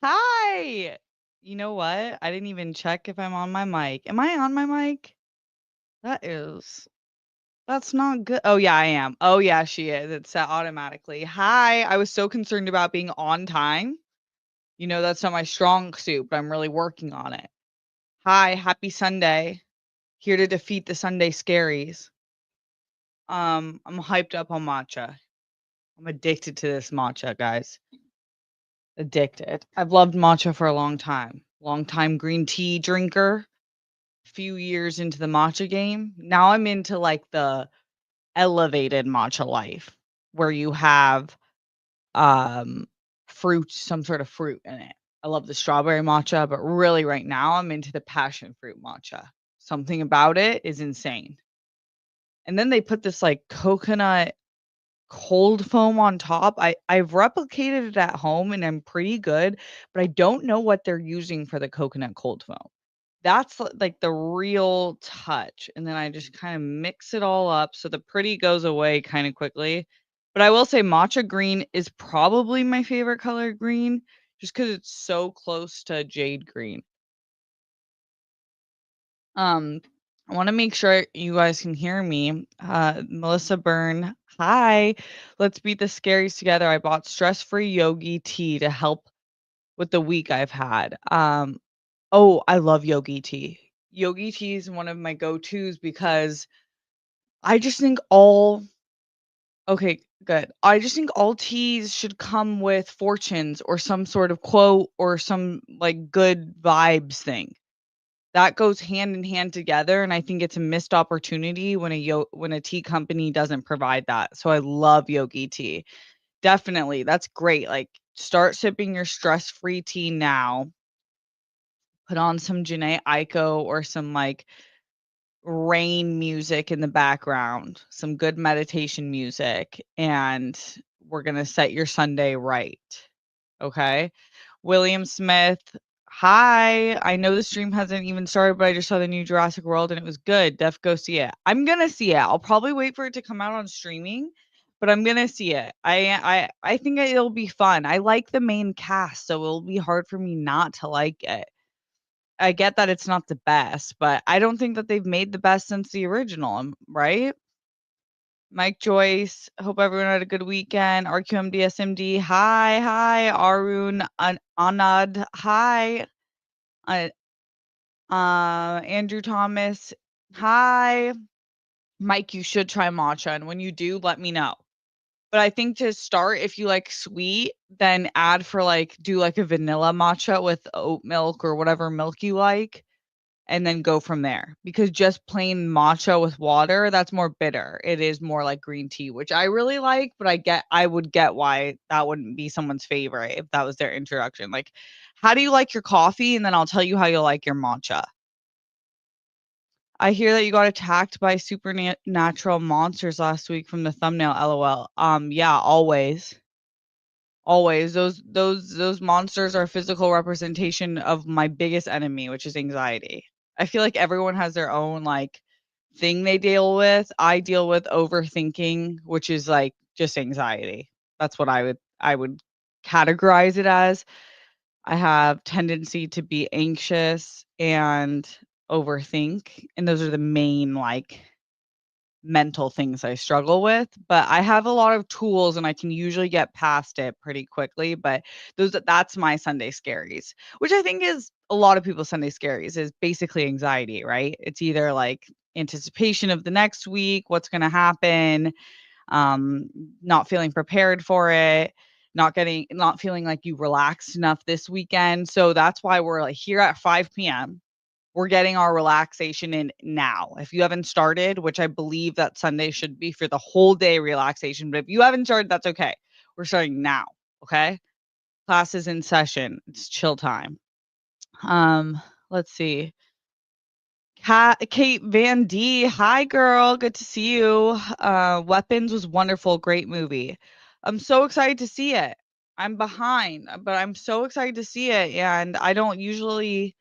Hi. You know what? I didn't even check if I'm on my mic. Am I on my mic? That is that's not good. Oh yeah, I am. Oh yeah, she is. It's set automatically. Hi. I was so concerned about being on time. That's not my strong suit, but I'm really working on it. Hi, happy Sunday. Here to defeat the Sunday scaries. I'm hyped up on matcha. I'm addicted to this matcha, guys. Addicted. I've loved matcha for a long time. Long time green tea drinker. Few years into the matcha game. Now I'm into like the elevated matcha life where you have um fruit, some sort of fruit in it. I love the strawberry matcha, but really right now I'm into the passion fruit matcha. Something about it is insane. And then they put this like coconut cold foam on top. I've replicated it at home and I'm pretty good, but I don't know what they're using for the coconut cold foam. That's like the real touch, and then I just kinda mix it all up so the pretty goes away kinda quickly. But I will say matcha green is probably my favorite color green just because it's so close to jade green. Um, I wanna make sure you guys can hear me. Melissa Byrne, hi. Let's beat the scaries together. I bought stress-free yogi tea to help with the week I've had. Oh, I love yogi tea. Yogi tea is one of my go-tos because I just think all okay, good. I just think all teas should come with fortunes or some sort of quote or some like good vibes thing. That goes hand in hand together, and I think it's a missed opportunity when when a tea company doesn't provide that. So I love yogi tea. Definitely. That's great. Like start sipping your stress-free tea now. Put on some Janae Aiko or some like rain music in the background, some good meditation music, and we're gonna set your Sunday right. Okay. William Smith, hi. I know the stream hasn't even started, but I just saw the new Jurassic World and it was good. Def go see it. I'm gonna see it. I'll probably wait for it to come out on streaming, but I'm gonna see it. I think it'll be fun. I like the main cast, so it'll be hard for me not to like it. I get that it's not the best, but I don't think that they've made the best since the original, right? Mike Joyce, hope everyone had a good weekend. RQMDSMD, hi, hi. Arun Anad, hi. Uh, Andrew Thomas, hi. Mike, you should try matcha, and when you do, let me know. But I think to start, if you like sweet, then add for like do like a vanilla matcha with oat milk or whatever milk you like and then go from there. Because just plain matcha with water, that's more bitter. It is more like green tea, which I really like, but I would get why that wouldn't be someone's favorite if that was their introduction. Like, how do you like your coffee? And then I'll tell you how you like your matcha. I hear that you got attacked by supernatural monsters last week from the thumbnail, LOL. Yeah, always. Always. Those monsters are a physical representation of my biggest enemy, which is anxiety. I feel like everyone has their own like thing they deal with. I deal with overthinking, which is like just anxiety. That's what I would categorize it as. I have tendency to be anxious and overthink, and those are the main like mental things I struggle with, but I have a lot of tools and I can usually get past it pretty quickly, but that's my Sunday scaries, which I think is a lot of people's Sunday scaries is basically anxiety, right? It's either like anticipation of the next week, what's going to happen, um, not feeling prepared for it, not feeling like you relaxed enough this weekend. So that's why we're like here at 5 p.m. We're getting our relaxation in now. If you haven't started, which I believe that Sunday should be for the whole day relaxation, but if you haven't started, that's okay. We're starting now. Okay. Class is in session. It's chill time. Let's see. Kate Van D. Hi, girl. Good to see you. Weapons was wonderful. Great movie. I'm so excited to see it. I'm behind, but I'm so excited to see it. And I don't usually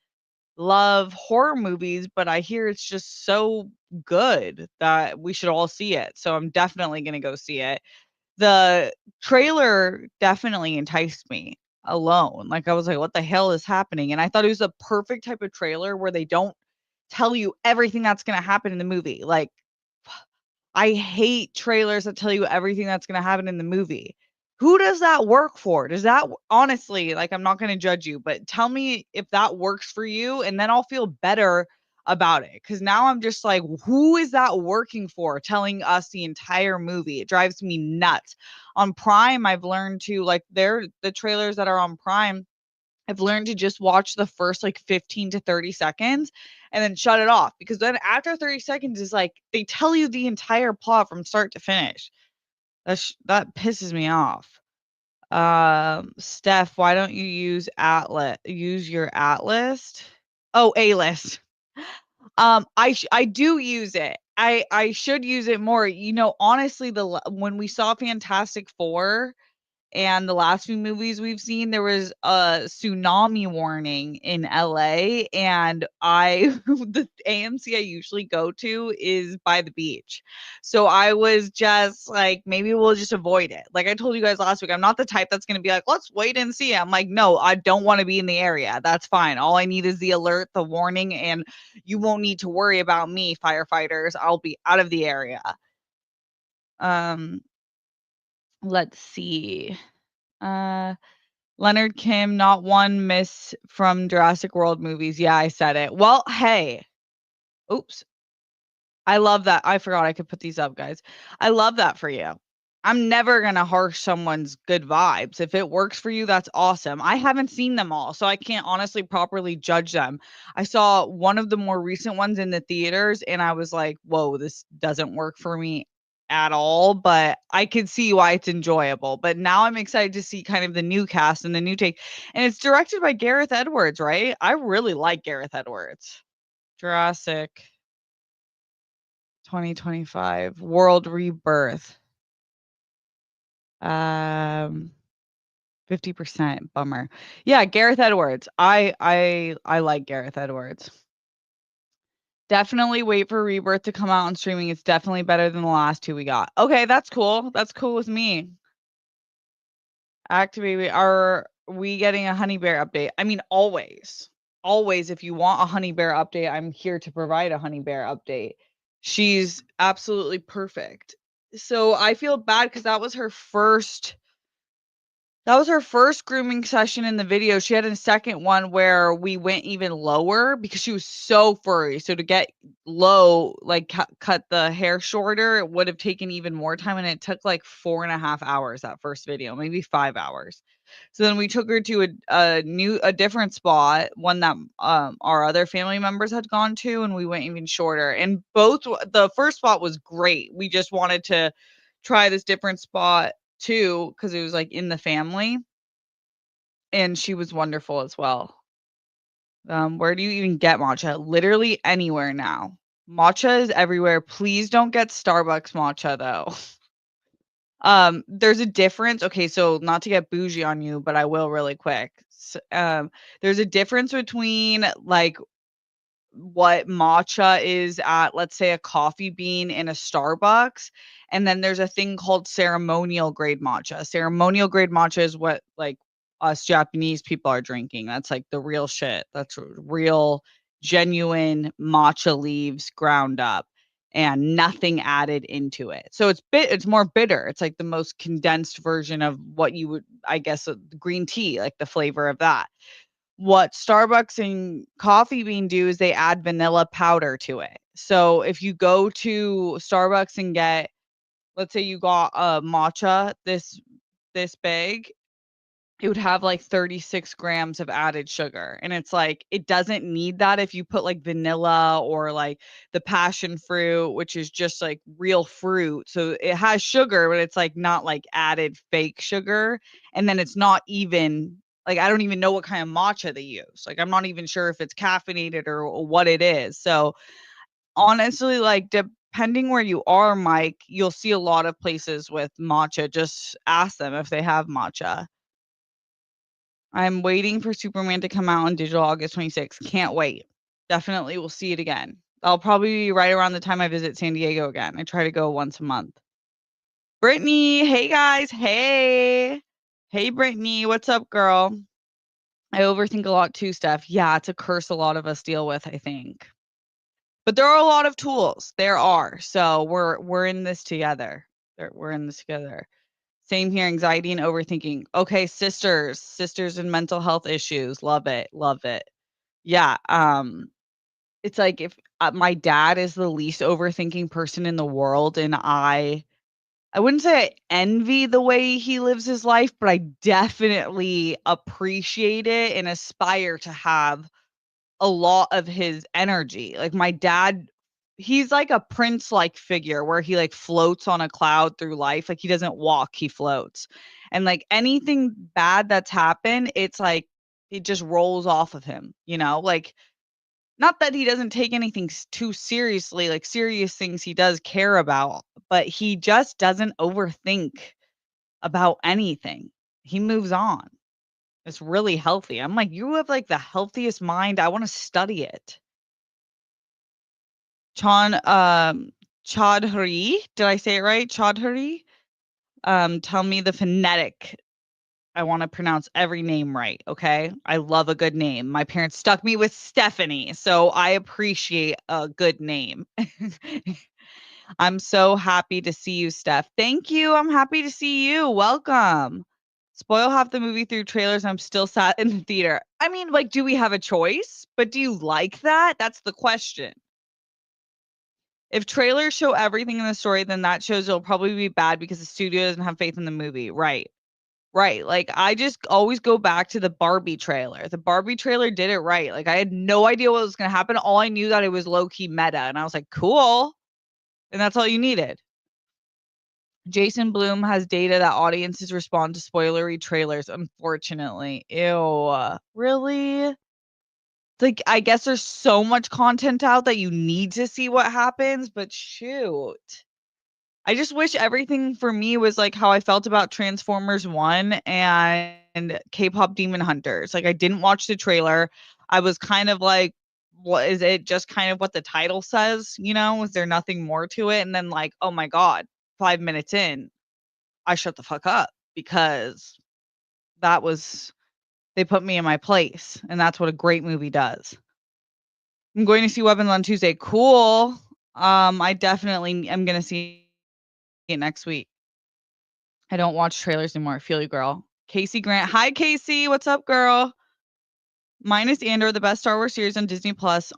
love horror movies, but I hear it's just so good that we should all see it. So I'm definitely going to go see it. The trailer definitely enticed me. alone. Like, I was like, "What the hell is happening?" And I thought it was a perfect type of trailer where they don't tell you everything that's gonna happen in the movie. Like, I hate trailers that tell you everything that's gonna happen in the movie. Who does that work for? Does that honestly, like, I'm not gonna judge you, but tell me if that works for you, and then I'll feel better about it. Because now I'm just like, who is that working for, telling us the entire movie? It drives me nuts. On Prime, I've learned to like, the trailers that are on Prime, I've learned to just watch the first like 15 to 30 seconds and then shut it off, because then after 30 seconds is like they tell you the entire plot from start to finish. That pisses me off. Steph, why don't you use your Atlas? Oh, A-list. I do use it. I should use it more. You know, honestly, when we saw Fantastic Four, and the last few movies we've seen, there was a tsunami warning in LA, and the AMC I usually go to is by the beach. So I was just like, maybe we'll just avoid it. Like I told you guys last week, I'm not the type that's going to be like, let's wait and see. I'm like, no, I don't want to be in the area. That's fine. All I need is the alert, the warning, and you won't need to worry about me, firefighters. I'll be out of the area. Um, let's see. Uh, Leonard Kim, not one miss from Jurassic World movies. Yeah, I said it. Well, hey. Oops. I love that. I forgot I could put these up, guys. I love that for you. I'm never going to harsh someone's good vibes. If it works for you, that's awesome. I haven't seen them all, so I can't honestly properly judge them. I saw one of the more recent ones in the theaters, and I was like, whoa, this doesn't work for me at all, but I could see why it's enjoyable. But now I'm excited to see kind of the new cast and the new take. And it's directed by Gareth Edwards, right? I really like Gareth Edwards. Jurassic 2025 World Rebirth. 50%, bummer. Yeah, Gareth Edwards. I like Gareth Edwards. Definitely wait for Rebirth to come out on streaming. It's definitely better than the last 2 we got. Okay, that's cool. That's cool with me. Activate. Are we getting a honey bear update? I mean, always. Always, if you want a honey bear update, I'm here to provide a honey bear update. She's absolutely perfect. So I feel bad because that was her first grooming session in the video. She had a second one where we went even lower because she was so furry. So to get low, like cut the hair shorter, it would have taken even more time. And it took like 4.5 hours, that first video, maybe 5 hours. So then we took her to a different spot, one that our other family members had gone to, and we went even shorter. And the first spot was great. We just wanted to try this different spot too, because it was like in the family, and she was wonderful as well. Where do you even get matcha? Literally anywhere now. Matcha is everywhere. Please don't get Starbucks matcha though. There's a difference. Okay, so not to get bougie on you, but I will really quick. There's a difference between like what matcha is at, let's say, a coffee bean in a Starbucks. And then there's a thing called ceremonial grade matcha. Ceremonial grade matcha is what like us Japanese people are drinking. That's like the real shit. That's real, genuine matcha leaves ground up and nothing added into it. So it's more bitter. It's like the most condensed version of what you would, I guess, green tea, like the flavor of that. What Starbucks and Coffee Bean do is they add vanilla powder to it. So if you go to Starbucks and get, let's say you got a matcha this big, it would have like 36 grams of added sugar. And it's like, it doesn't need that if you put like vanilla or like the passion fruit, which is just like real fruit. So it has sugar, but it's like not like added fake sugar. And then it's not even like, I don't even know what kind of matcha they use. Like, I'm not even sure if it's caffeinated or what it is. So honestly, like, depending where you are, Mike, you'll see a lot of places with matcha. Just ask them if they have matcha. I'm waiting for Superman to come out on digital August 26th. Can't wait. Definitely will see it again. I'll probably be right around the time I visit San Diego again. I try to go once a month. Brittany, hey guys. Hey. Hey, Brittany, what's up, girl? I overthink a lot too, Steph. Yeah, it's a curse a lot of us deal with, I think. But there are a lot of tools. There are. So we're in this together. We're in this together. Same here, anxiety and overthinking. Okay, sisters and mental health issues. Love it. Love it. Yeah, it's like if my dad is the least overthinking person in the world and I wouldn't say I envy the way he lives his life, but I definitely appreciate it and aspire to have a lot of his energy. Like my dad, he's like a prince-like figure where he like floats on a cloud through life. Like he doesn't walk, he floats. And like anything bad that's happened, it's like it just rolls off of him, you know? Like not that he doesn't take anything too seriously, like serious things he does care about, but he just doesn't overthink about anything. He moves on. It's really healthy. I'm like, you have like the healthiest mind. I want to study it. Chon Chaudhary, did I say it right? Chaudhary? Tell me the phonetic. I want to pronounce every name right, okay? I love a good name. My parents stuck me with Stephanie, so I appreciate a good name. I'm so happy to see you, Steph. Thank you. I'm happy to see you. Welcome. Spoil half the movie through trailers. I'm still sat in the theater. I mean, like, do we have a choice? But do you like that? That's the question. If trailers show everything in the story, then that shows it'll probably be bad because the studio doesn't have faith in the movie. Right. Right. Like, I just always go back to the Barbie trailer. The Barbie trailer did it right. Like, I had no idea what was going to happen. All I knew that it was low key meta. And I was like, cool. And that's all you needed. Jason Blum has data that audiences respond to spoilery trailers, unfortunately. Ew. Really? Like, I guess there's so much content out that you need to see what happens, but shoot. I just wish everything for me was like how I felt about Transformers 1 and K-pop Demon Hunters. Like, I didn't watch the trailer. I was kind of like, what is it just kind of what the title says? You know, is there nothing more to it? And then, like, oh my God, 5 minutes in, I shut the fuck up because that was they put me in my place, and that's what a great movie does. I'm going to see Weapons on Tuesday. Cool. I definitely am gonna see it next week. I don't watch trailers anymore. I feel you, girl. Casey Grant. Hi, Casey. What's up, girl? Minus Andor, the best Star Wars series on Disney Plus.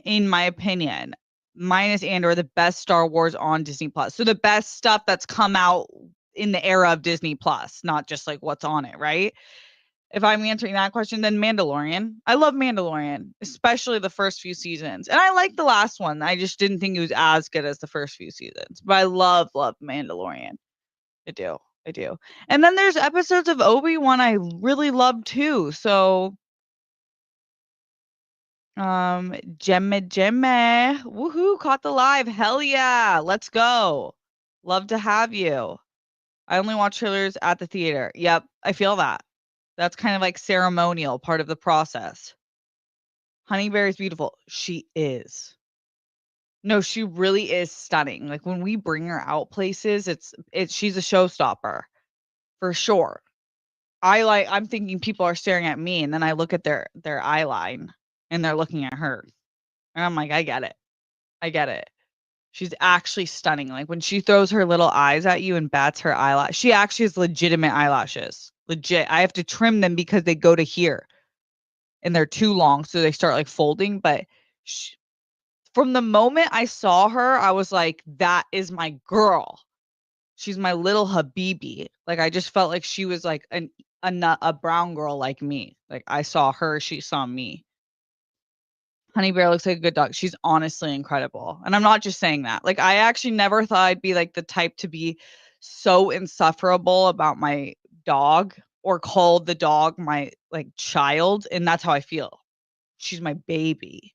In my opinion, minus Andor, the best Star Wars on Disney Plus. So the best stuff that's come out in the era of Disney Plus, not just like what's on it, right? If I'm answering that question, then Mandalorian. I love Mandalorian, especially the first few seasons. And I like the last one. I just didn't think it was as good as the first few seasons. But I love Mandalorian. I do. I do. And then there's episodes of Obi-Wan I really love too. So, Gemma. Woohoo, caught the live. Hell yeah. Let's go. Love to have you. I only watch trailers at the theater. Yep, I feel that. That's kind of like ceremonial, part of the process. Honeyberry's beautiful. She is. No, she really is stunning. Like when we bring her out places, it's she's a showstopper for sure. I'm thinking people are staring at me and then I look at their eye line and they're looking at her. And I'm like, I get it. I get it. She's actually stunning. Like when she throws her little eyes at you and bats her eyelash, she actually has legitimate eyelashes. Legit. I have to trim them because they go to here and they're too long, so they start like folding. But sh from the moment I saw her, I was like, that is my girl. She's my little habibi. Like I just felt like she was like a brown girl like me. Like I saw her, she saw me. Honey Bear looks like a good dog. She's honestly incredible. And I'm not just saying that. Like I actually never thought I'd be like the type to be so insufferable about my dog or call the dog my like child. And that's how I feel. She's my baby.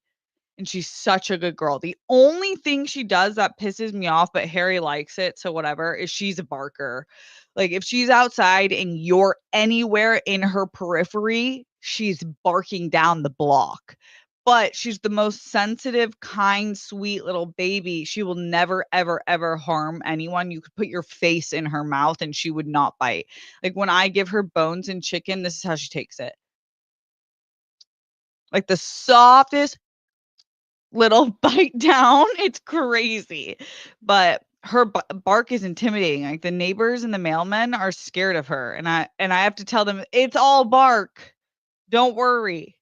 And she's such a good girl. The only thing she does that pisses me off, but Harry likes it, so whatever, is she's a barker. Like if she's outside and you're anywhere in her periphery, she's barking down the block. but she's the most sensitive, kind, sweet little baby. She will never, ever, ever harm anyone. You could put your face in her mouth and she would not bite. Like, when I give her bones and chicken, this is how she takes it. Like, the softest little bite down. It's crazy. But her bark is intimidating. Like, the neighbors and the mailmen are scared of her, and I have to tell them, "It's all bark. Don't worry."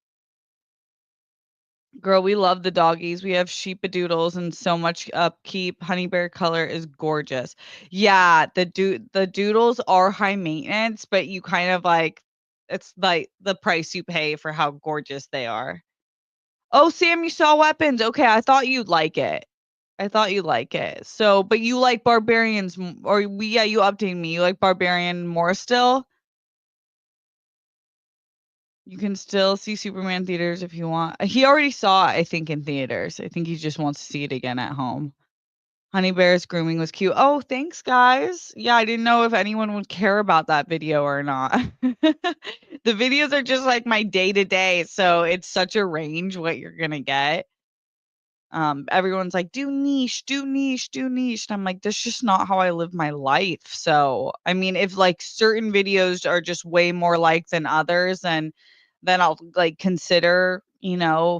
Girl, we love the doggies. We have sheepadoodles and so much upkeep. Honey bear color is gorgeous. Yeah, the doodles are high maintenance, but you kind of like it's like the price you pay for how gorgeous they are. Oh, Sam, you saw weapons. Okay, I thought you'd like it. I thought you'd like it. So, but you like barbarians or yeah, you updated me. You like barbarian more still? You can still see Superman theaters if you want. He already saw it, I think, in theaters. I think he just wants to see it again at home. Honey Bear's grooming was cute. Oh, thanks, guys. Yeah, I didn't know if anyone would care about that video or not. The videos are just like my day to day, so it's such a range what you're gonna get. Everyone's like, "Do niche, do niche, do niche," and I'm like, "That's just not how I live my life." So, I mean, if, like, certain videos are just way more liked than others, then I'll, like, consider,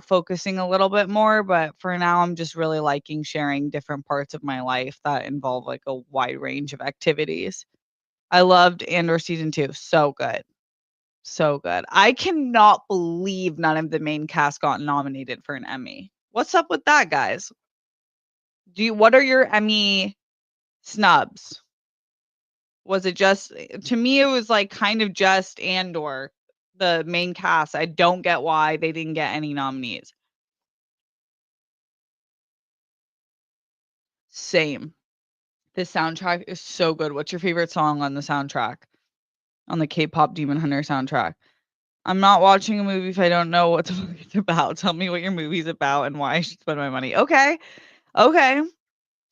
focusing a little bit more, but for now, I'm just really liking sharing different parts of my life that involve, like, a wide range of activities. I loved Andor season 2, so good, so good. I cannot believe none of the main cast got nominated for an Emmy. What's up with that, guys? What are your Emmy snubs? Was it just to me, it was, like, kind of just Andor, the main cast. I don't get why they didn't get any nominees. Same. The soundtrack is so good. What's your favorite song on the soundtrack? On the K-pop Demon Hunter soundtrack? I'm not watching a movie if I don't know what the fuck it's about. Tell me what your movie's about and why I should spend my money. Okay, okay.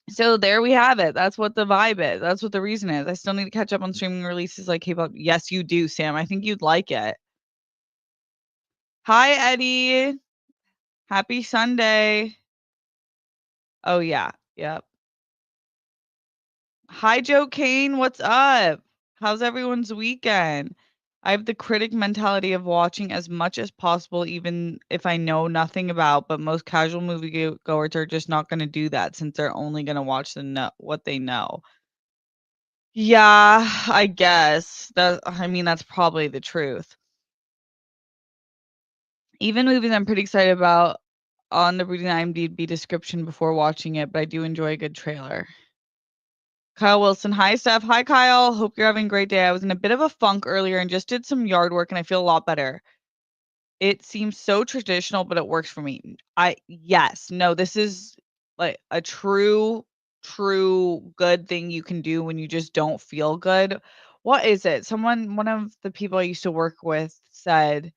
So there we have it. That's what the vibe is. That's what the reason is. I still need to catch up on streaming releases like K-pop. Yes, you do, Sam. I think you'd like it. Hi, Eddie. Happy Sunday. Oh yeah. Yep. Hi, Joe Kane. What's up? How's everyone's weekend? I have the critic mentality of watching as much as possible, even if I know nothing about. But most casual movie goers are just not going to do that since they're only going to watch what they know. Yeah, I guess. I mean, that's probably the truth. Even movies I'm pretty excited about on the reading the IMDb description before watching it, but I do enjoy a good trailer. Kyle Wilson, hi Steph. Hi Kyle. Hope you're having a great day. I was in a bit of a funk earlier and just did some yard work and I feel a lot better. It seems so traditional, but it works for me. Yes, no, this is like a true good thing you can do when you just don't feel good. What is it? One of the people I used to work with said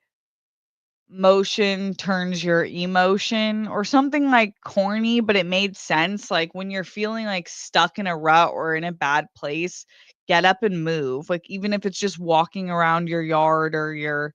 motion turns your emotion or something like corny, but it made sense. Like when you're feeling like stuck in a rut or in a bad place, get up and move. Like even if it's just walking around your yard or your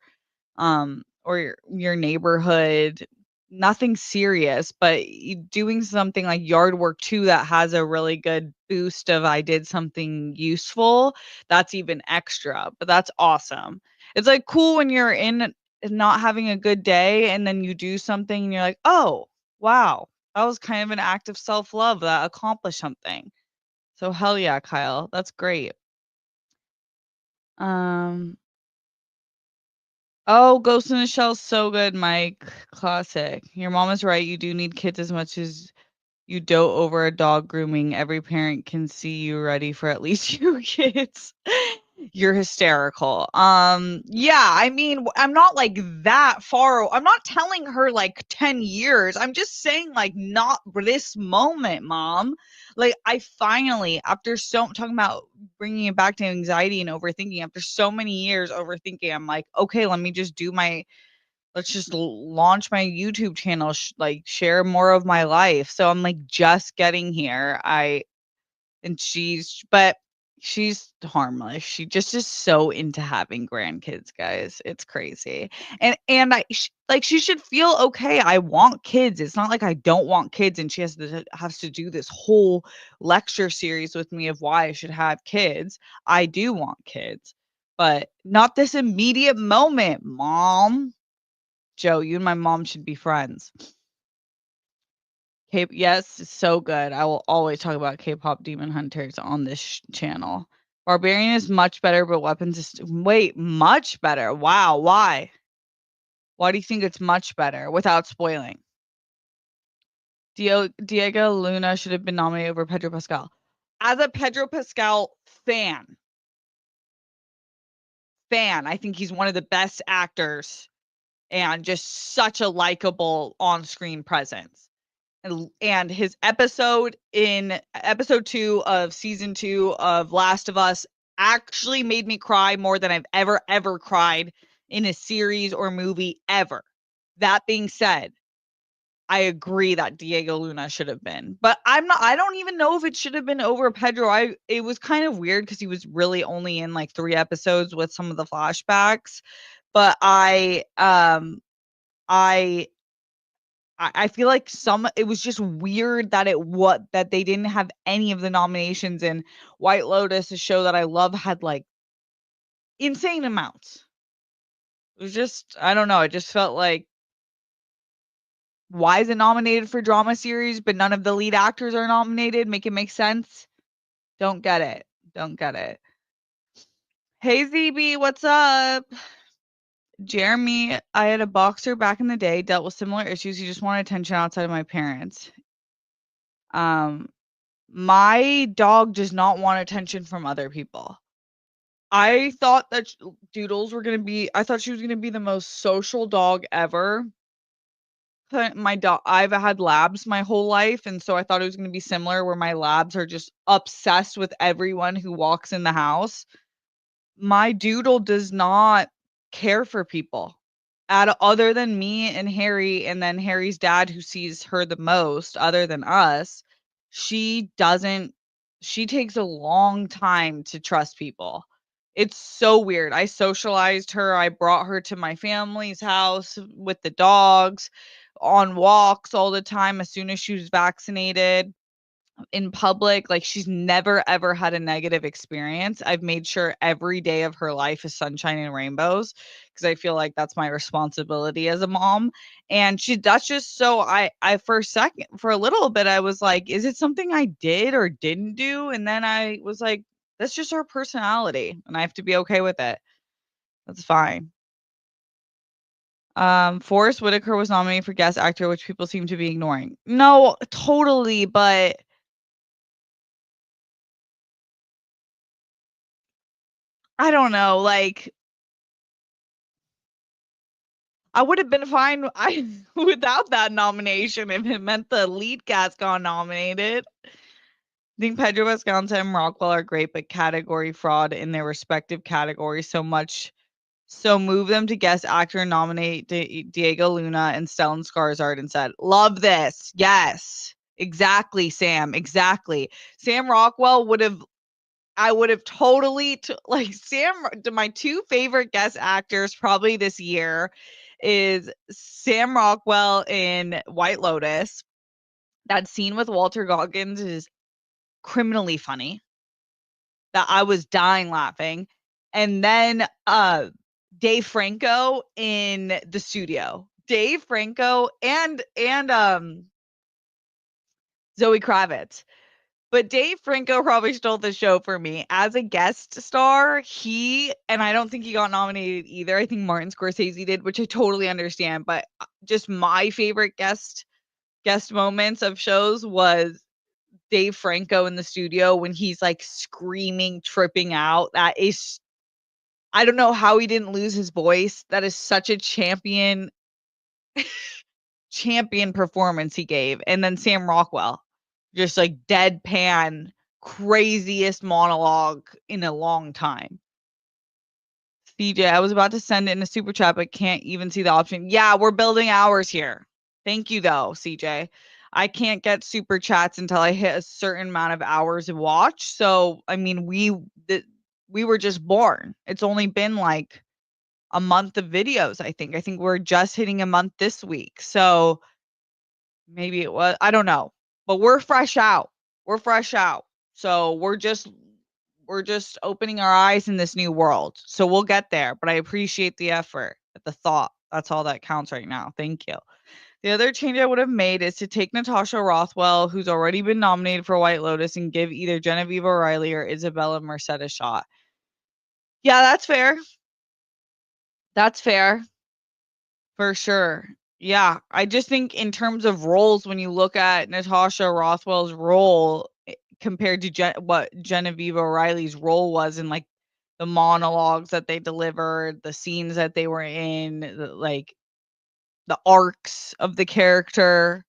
neighborhood, nothing serious, but doing something like yard work too that has a really good boost of I did something useful, that's even extra, but that's awesome. It's like cool when you're in not having a good day and then you do something and you're like, "Oh, wow. That was kind of an act of self-love that accomplished something." So hell yeah, Kyle. That's great. Um Oh, Ghost in the Shell's so good, Mike. Classic. Your mom is right. You do need kids as much as you dote over a dog grooming. Every parent can see you ready for at least 2 kids. You're hysterical. Yeah, I mean, I'm not like that far. I'm not telling her like 10 years. I'm just saying like not this moment, mom. Like I finally, after talking about bringing it back to anxiety and overthinking, after so many years overthinking, I'm like, okay, let me just let's just launch my YouTube channel, like share more of my life. So I'm like just getting here. But She's harmless. She just is so into having grandkids, guys. It's crazy. And like, she should feel okay. I want kids. It's not like I don't want kids and she has to do this whole lecture series with me of why I should have kids. I do want kids, but not this immediate moment, Mom. Joe, you and my mom should be friends. Yes, it's so good. I will always talk about K-pop Demon Hunters on this channel. Barbarian is much better, but Weapons is wait, much better. Wow, why? Why do you think it's much better without spoiling? Diego Luna should have been nominated over Pedro Pascal. As a Pedro Pascal fan, I think he's one of the best actors and just such a likable on-screen presence. And his episode in episode 2 of season 2 of Last of Us actually made me cry more than I've ever cried in a series or movie ever. That being said, I agree that Diego Luna should have been. But I don't even know if it should have been over Pedro. It was kind of weird cuz he was really only in like 3 episodes with some of the flashbacks, but I I feel like it was just weird that that they didn't have any of the nominations, and White Lotus, a show that I love, had like insane amounts. It was just, I don't know, it just felt like, why is it nominated for drama series, but none of the lead actors are nominated? Make it make sense? Don't get it. Don't get it. Hey ZB, what's up? Jeremy, I had a boxer back in the day, dealt with similar issues. He just wanted attention outside of my parents. Um, My dog does not want attention from other people. I thought that I thought she was gonna be the most social dog ever. My dog, I've had labs my whole life, and so I thought it was gonna be similar where my labs are just obsessed with everyone who walks in the house. My doodle does not care for people other than me and Harry, and then Harry's dad who sees her the most other than us. She doesn't she takes a long time to trust people. It's so weird. I socialized her. I brought her to my family's house with the dogs on walks all the time as soon as she was vaccinated in public. Like, she's never ever had a negative experience. I've made sure every day of her life is sunshine and rainbows because I feel like that's my responsibility as a mom. And that's just so I for a little bit I was like, is it something I did or didn't do? And then I was like, that's just our personality and I have to be okay with it. That's fine. Forrest Whitaker was nominated for guest actor, which people seem to be ignoring. No, totally, but I don't know, like, I would have been fine without that nomination if it meant the lead cast got nominated. I think Pedro Pascal and Sam Rockwell are great, but category fraud in their respective categories so move them to guest actor and nominate Diego Luna and Stellan Skarsgård instead. Love this. Yes. Exactly, Sam. Exactly. Sam Rockwell would have I would have totally like my two favorite guest actors probably this year is Sam Rockwell in White Lotus. That scene with Walter Goggins is criminally funny. That I was dying laughing. And then Dave Franco in The Studio. Dave Franco and Zoe Kravitz. But Dave Franco probably stole the show for me. As a guest star, and I don't think he got nominated either. I think Martin Scorsese did, which I totally understand. But just my favorite guest moments of shows was Dave Franco in The Studio when he's like screaming, tripping out. I don't know how he didn't lose his voice. That is such a champion performance he gave. And then Sam Rockwell, just like deadpan, craziest monologue in a long time. CJ, I was about to send it in a super chat, but can't even see the option. Yeah, we're building ours here. Thank you, though, CJ. I can't get super chats until I hit a certain amount of hours of watch. So, I mean, we were just born. It's only been like a month of videos, I think. I think we're just hitting a month this week. So, maybe it was, I don't know. But we're fresh out. We're fresh out. So, we're just opening our eyes in this new world. So, we'll get there, but I appreciate the effort, the thought. That's all that counts right now. Thank you. The other change I would have made is to take Natasha Rothwell, who's already been nominated for White Lotus, and give either Genevieve O'Reilly or Isabella Merced a shot. Yeah, that's fair. That's fair. For sure. Yeah, I just think in terms of roles, when you look at Natasha Rothwell's role compared to what Genevieve O'Reilly's role was in like the monologues that they delivered, the scenes that they were in, like the arcs of the character,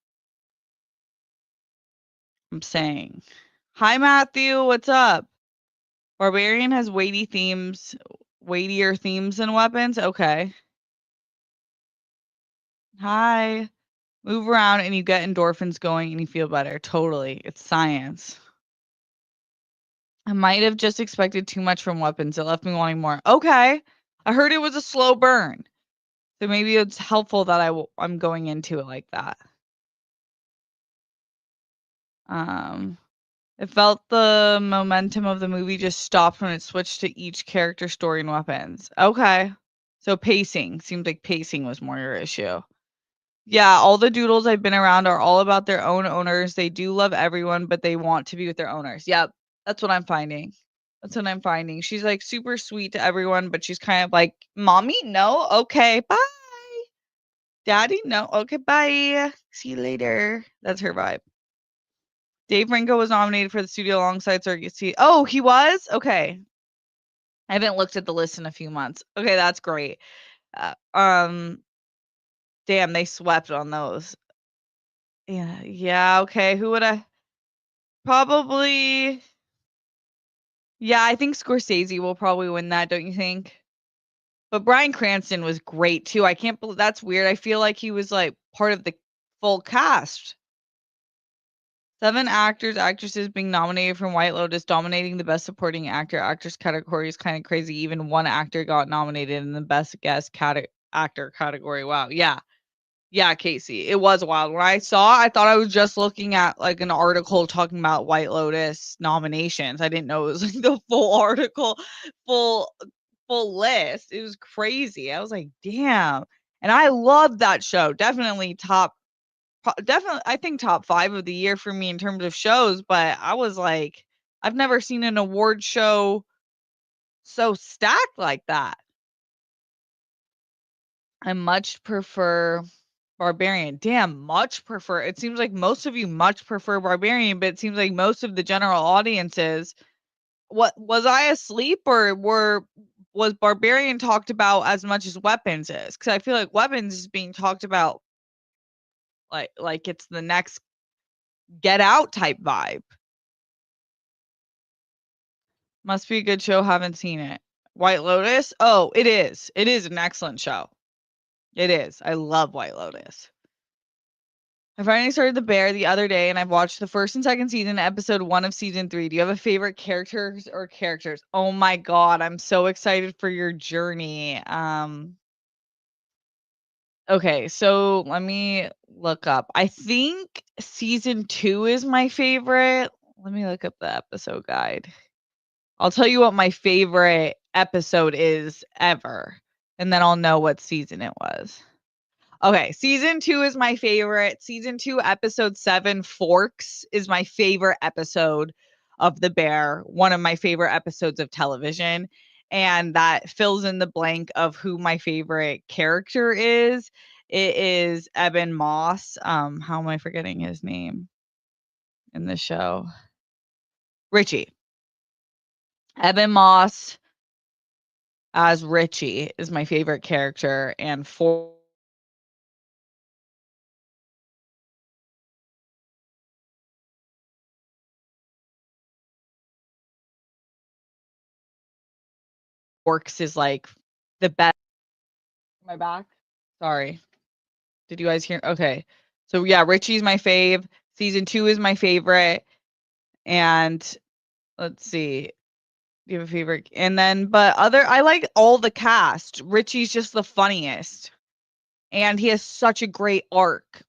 I'm saying. Hi, Matthew. What's up? Barbarian has weightier themes than weapons. Okay. Hi. Move around and you get endorphins going and you feel better. Totally. It's science. I might have just expected too much from weapons. It left me wanting more. Okay. I heard it was a slow burn. So maybe it's helpful that I'm going into it like that. Um, it felt the momentum of the movie just stopped when it switched to each character story and weapons. Okay. So pacing. Seems like pacing was more your issue. Yeah, all the doodles I've been around are all about their own owners. They do love everyone, but they want to be with their owners. Yep, that's what I'm finding. That's what I'm finding. She's like super sweet to everyone, but she's kind of like, "Mommy, no, okay, bye. Daddy, no, okay, bye. See you later." That's her vibe. Dave Franco was nominated for the studio alongside Circuit C. Oh, he was? Okay. I haven't looked at the list in a few months. Okay, that's great. Uh, um, damn, they swept on those. Yeah, yeah, okay. Who would I probably yeah, I think Scorsese will probably win that, don't you think? But Bryan Cranston was great too. I can't believe that's weird. I feel like he was like part of the full cast. 7 actors, actresses being nominated from White Lotus, dominating the best supporting actor, actress category is kind of crazy. Even one actor got nominated in the best guest actor category. Wow. Yeah. Yeah, Casey, it was wild. When I thought I was just looking at like an article talking about White Lotus nominations. I didn't know it was like the full article, full full list. It was crazy. I was like, damn. And I love that show. Definitely definitely I think top 5 of the year for me in terms of shows, but I was like, I've never seen an award show so stacked like that. I much prefer Barbarian. Damn, much prefer. It seems like most of you much prefer Barbarian, but it seems like most of the general audiences. What was I asleep or was Barbarian talked about as much as Weapons is? Because I feel like Weapons is being talked about like it's the next Get Out type vibe. Must be a good show. Haven't seen it. White Lotus. Oh, it is. It is an excellent show. It is. I love White Lotus. I finally started The Bear the other day, and I've watched the first and second season, episode 1 of season 3. Do you have a favorite characters or characters? Oh my god, I'm so excited for your journey. Okay, so let me look up. I think season 2 is my favorite. Let me look up the episode guide. I'll tell you what my favorite episode is ever, and then I'll know what season it was. Okay, season 2 is my favorite. Season 2, episode 7, Forks, is my favorite episode of The Bear, one of my favorite episodes of television, and that fills in the blank of who my favorite character is. It is Eben Moss. How am I forgetting his name in the show? Richie. Eben Moss as Richie is my favorite character, and Forks is like the best. Am I back? Sorry. Did you guys hear? Okay. So yeah, Richie's my fave. Season 2 is my favorite. And let's see. Do you have a favorite? And then, but other, I like all the cast. Richie's just the funniest. And he has such a great arc.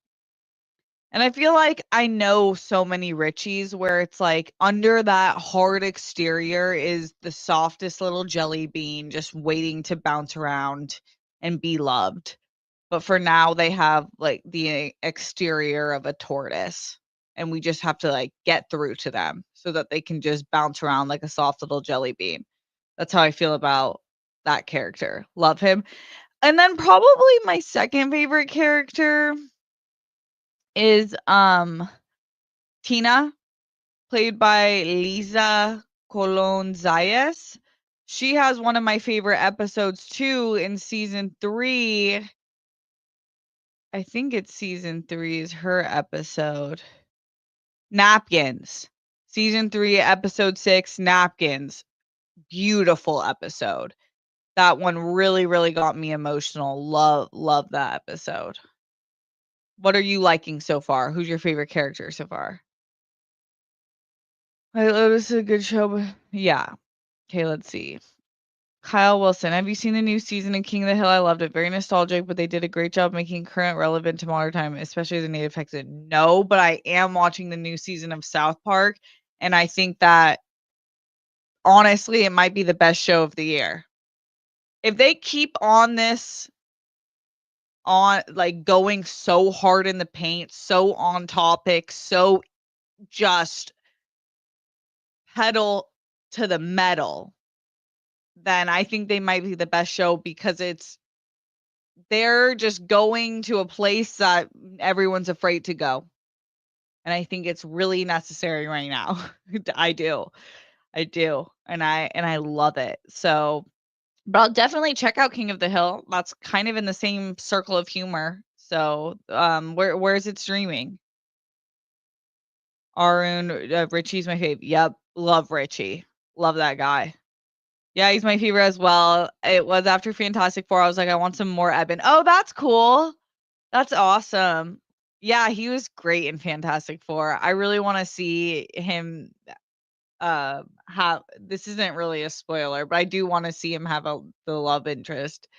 And I feel like I know so many Richies where it's like under that hard exterior is the softest little jelly bean just waiting to bounce around and be loved. But for now, they have like the exterior of a tortoise. And we just have to like get through to them so that they can just bounce around like a soft little jelly bean. That's how I feel about that character. Love him. And then probably my second favorite character is Tina, played by Lisa Colon Zayas. She has one of my favorite episodes too in season 3. I think it's season 3 is her episode. Napkins. Season 3, episode 6, Napkins. Beautiful episode. That one really, really got me emotional. Love that episode. What are you liking so far? Who's your favorite character so far? White Lotus is a good show, but yeah. Okay, let's see. Kyle Wilson, have you seen the new season of King of the Hill? I loved it. Very nostalgic, but they did a great job making current relevant to modern time, especially the native Texan. No, but I am watching the new season of South Park, and I think that honestly, it might be the best show of the year. If they keep on this on like going so hard in the paint, so on topic, so just pedal to the metal, then I think they might be the best show because they're just going to a place that everyone's afraid to go. And I think it's really necessary right now. I do. I do. And I love it. So, but I'll definitely check out King of the Hill. That's kind of in the same circle of humor. So, where is it streaming? Arun, Richie's my favorite. Yep, love Richie. Love that guy. Yeah, he's my favorite as well. It was after Fantastic Four. I was like, I want some more Eben. Oh, that's cool. That's awesome. Yeah, he was great in Fantastic Four. I really wanna see him, have this isn't really a spoiler, but I do wanna see him have the love interest.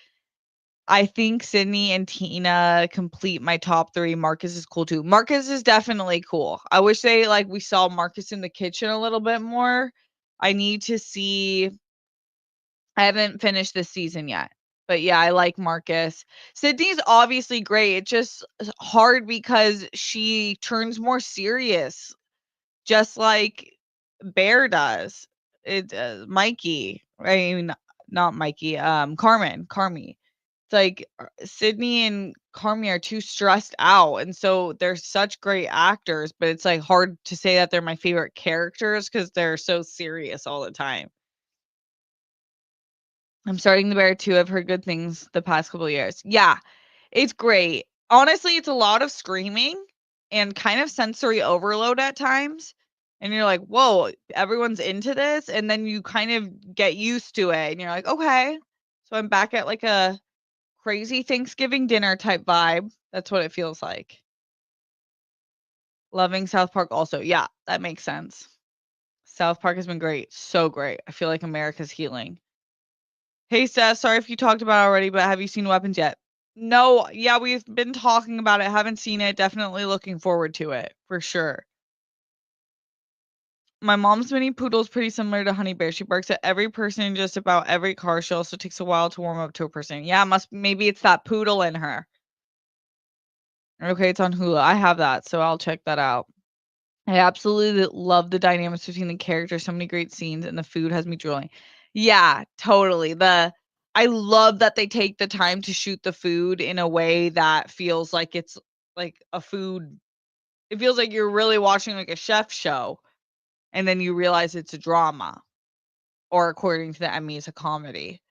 I think Sydney and Tina complete my top 3. Marcus is cool too. Marcus is definitely cool. I wish we saw Marcus in the kitchen a little bit more. I need to see I haven't finished this season yet. But yeah, I like Marcus. Sydney's obviously great. It's just hard because she turns more serious, just like Bear does. Mikey. I mean, not Mikey. Carmi. It's like Sydney and Carmi are too stressed out, and so they're such great actors. But it's like hard to say that they're my favorite characters because they're so serious all the time. I'm starting The Bear too. I've heard good things the past couple of years. Yeah, it's great. Honestly, it's a lot of screaming and kind of sensory overload at times. And you're like, whoa, everyone's into this. And then you kind of get used to it. And you're like, okay. So I'm back at like a crazy Thanksgiving dinner type vibe. That's what it feels like. Loving South Park also. Yeah, that makes sense. South Park has been great. So great. I feel like America's healing. Hey, Steph, sorry if you talked about it already, but have you seen Weapons yet? No, yeah, we've been talking about it. Haven't seen it. Definitely looking forward to it for sure. My mom's mini poodle is pretty similar to Honey Bear. She barks at every person in just about every car. She also takes a while to warm up to a person. Yeah, maybe it's that poodle in her. Okay, it's on Hulu. I have that, so I'll check that out. I absolutely love the dynamics between the characters, so many great scenes, and the food has me drooling. Yeah, totally. I love that they take the time to shoot the food in a way that feels like it's like a food it feels like you're really watching like a chef show, and then you realize it's a drama, or according to the Emmys, a comedy.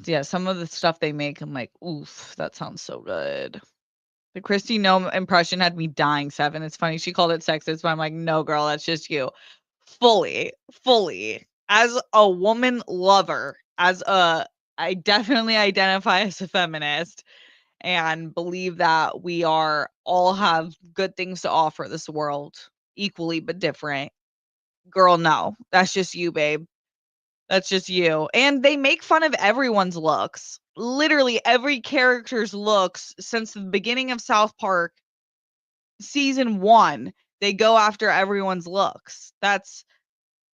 Yeah, some of the stuff they make, I'm like, "Oof, that sounds so good." The Christy Nome impression had me dying, Seven. It's funny she called it sexist, but I'm like, "No, girl, that's just you." Fully, fully. As a woman lover, I definitely identify as a feminist, and believe that we are all have good things to offer this world equally but different. Girl, no. That's just you, babe. That's just you. And they make fun of everyone's looks. Literally every character's looks since the beginning of South Park season 1, they go after everyone's looks. That's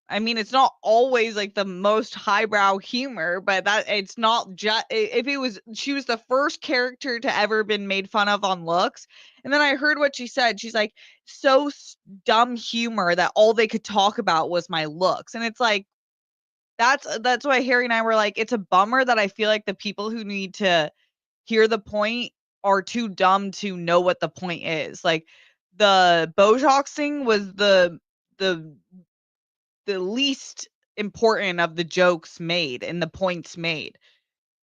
I mean, it's not always like the most highbrow humor, but that it's not just if it was she was the first character to ever been made fun of on looks. And then I heard what she said. She's like, so dumb humor that all they could talk about was my looks. And it's like, that's why Harry and I were like, it's a bummer that I feel like the people who need to hear the point are too dumb to know what the point is. Like the Botox thing was the the least important of the jokes made and the points made.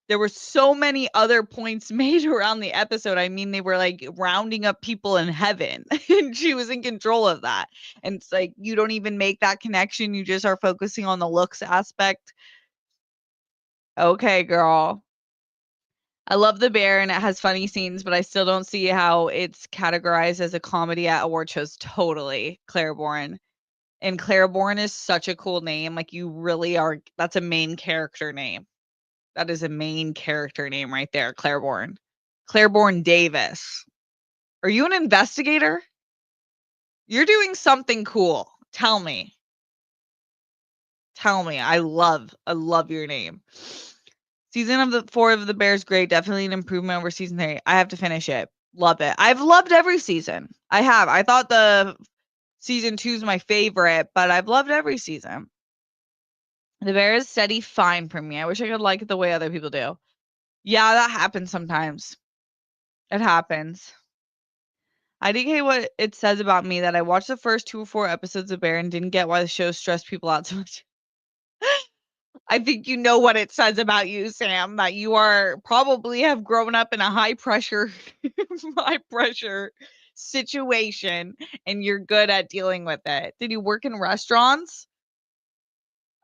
There were so many other points made around the episode. I mean, they were like rounding up people in heaven, and she was in control of that. And it's like, you don't even make that connection. You just are focusing on the looks aspect. Okay, girl. I love The Bear and it has funny scenes, but I still don't see how it's categorized as a comedy at award shows. Totally, Claiborne. And Claiborne is such a cool name. Like you really are that's a main character name. That is a main character name right there, Claiborne. Claiborne Davis. Are you an investigator? You're doing something cool. Tell me. Tell me. I love your name. Season of the 4 of The Bears great. Definitely an improvement over season 3. I have to finish it. Love it. I've loved every season. I have. I thought the season 2 is my favorite, but I've loved every season. The Bear is steady fine for me. I wish I could like it the way other people do. Yeah, that happens sometimes. It happens. I didn't get what it says about me that I watched the first 2 or 4 episodes of Bear and didn't get why the show stressed people out so much. I think you know what it says about you, Sam, that you are probably have grown up in a high pressure high pressure situation and you're good at dealing with it. Did you work in restaurants?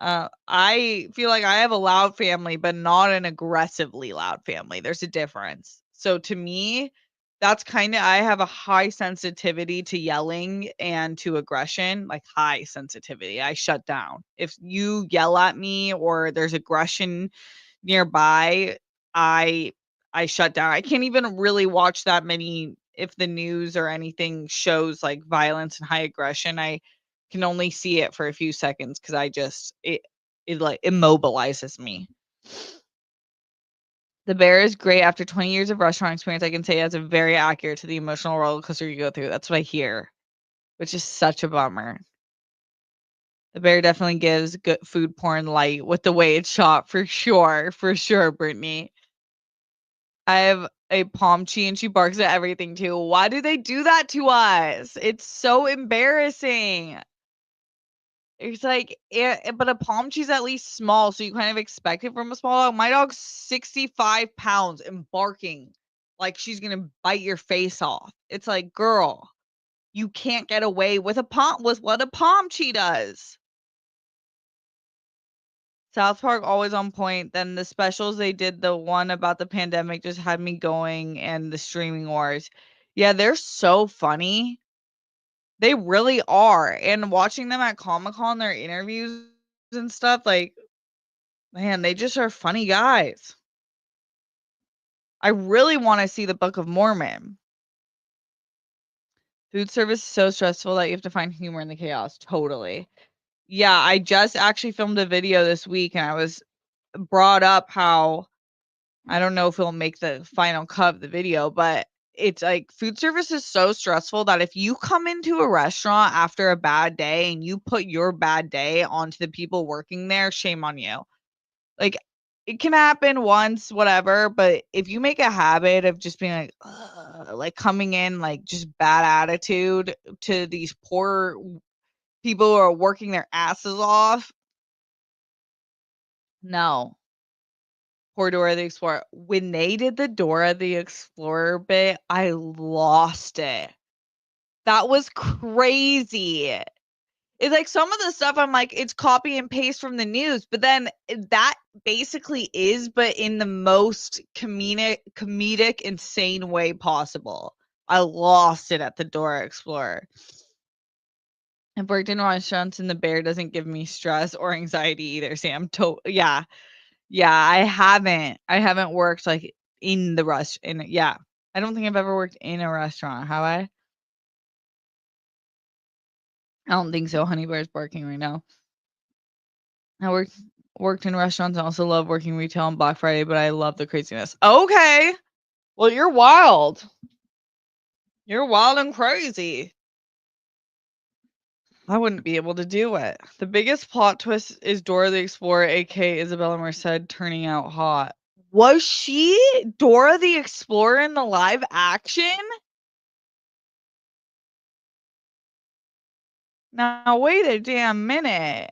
I feel like I have a loud family, but not an aggressively loud family. There's a difference. So to me, that's kind of I have a high sensitivity to yelling and to aggression, like high sensitivity. I shut down. If you yell at me or there's aggression nearby, I I shut down. I can't even really watch that many if the news or anything shows like violence and high aggression. I can only see it for a few seconds because I just it like immobilizes me. The Bear is great after 20 years of restaurant experience. I can say it's a very accurate to the emotional roller coaster you go through. That's what I hear, which is such a bummer. The Bear definitely gives good food porn light with the way it's shot for sure, Brittany. I have a Pomchi and she barks at everything too. Why do they do that to us? It's so embarrassing. It's like, but a Pomchi's at least small, so you kind of expect it from a small dog. My dog's 65 pounds and barking like she's gonna bite your face off. It's like, girl, you can't get away with what a Pomchi does. South Park always on point. Then the specials they did, the one about the pandemic just had me going, and the streaming wars. Yeah, they're so funny. They really are. And watching them at Comic-Con, their interviews and stuff, like, man, they just are funny guys. I really wanna see the Book of Mormon. Food service is so stressful that you have to find humor in the chaos. Totally. Yeah, I just actually filmed a video this week, and I was brought up how I don't know if it'll make the final cut of the video, but it's like food service is so stressful that if you come into a restaurant after a bad day and you put your bad day onto the people working there, shame on you. Like it can happen once, whatever, but if you make a habit of just being like, "Ugh," like coming in like just bad attitude to these poor people who are working their asses off, no. Poor Dora the Explorer. When they did the Dora the Explorer bit, I lost it. That was crazy. It's like some of the stuff I'm like, it's copy and paste from the news, but then that basically is, but in the most comedic, insane way possible. I lost it at the Dora Explorer. I've worked in restaurants and the bear doesn't give me stress or anxiety either, Sam. Yeah. Yeah, I haven't worked like in the yeah. I don't think I've ever worked in a restaurant, have I? I don't think so. Honey Bear's barking right now. I worked in restaurants and also love working retail on Black Friday, but I love the craziness. Okay. Well, you're wild. You're wild and crazy. I wouldn't be able to do it. The biggest plot twist is Dora the Explorer, aka Isabella Merced, turning out hot. Was she Dora the Explorer in the live action? Now wait a damn minute.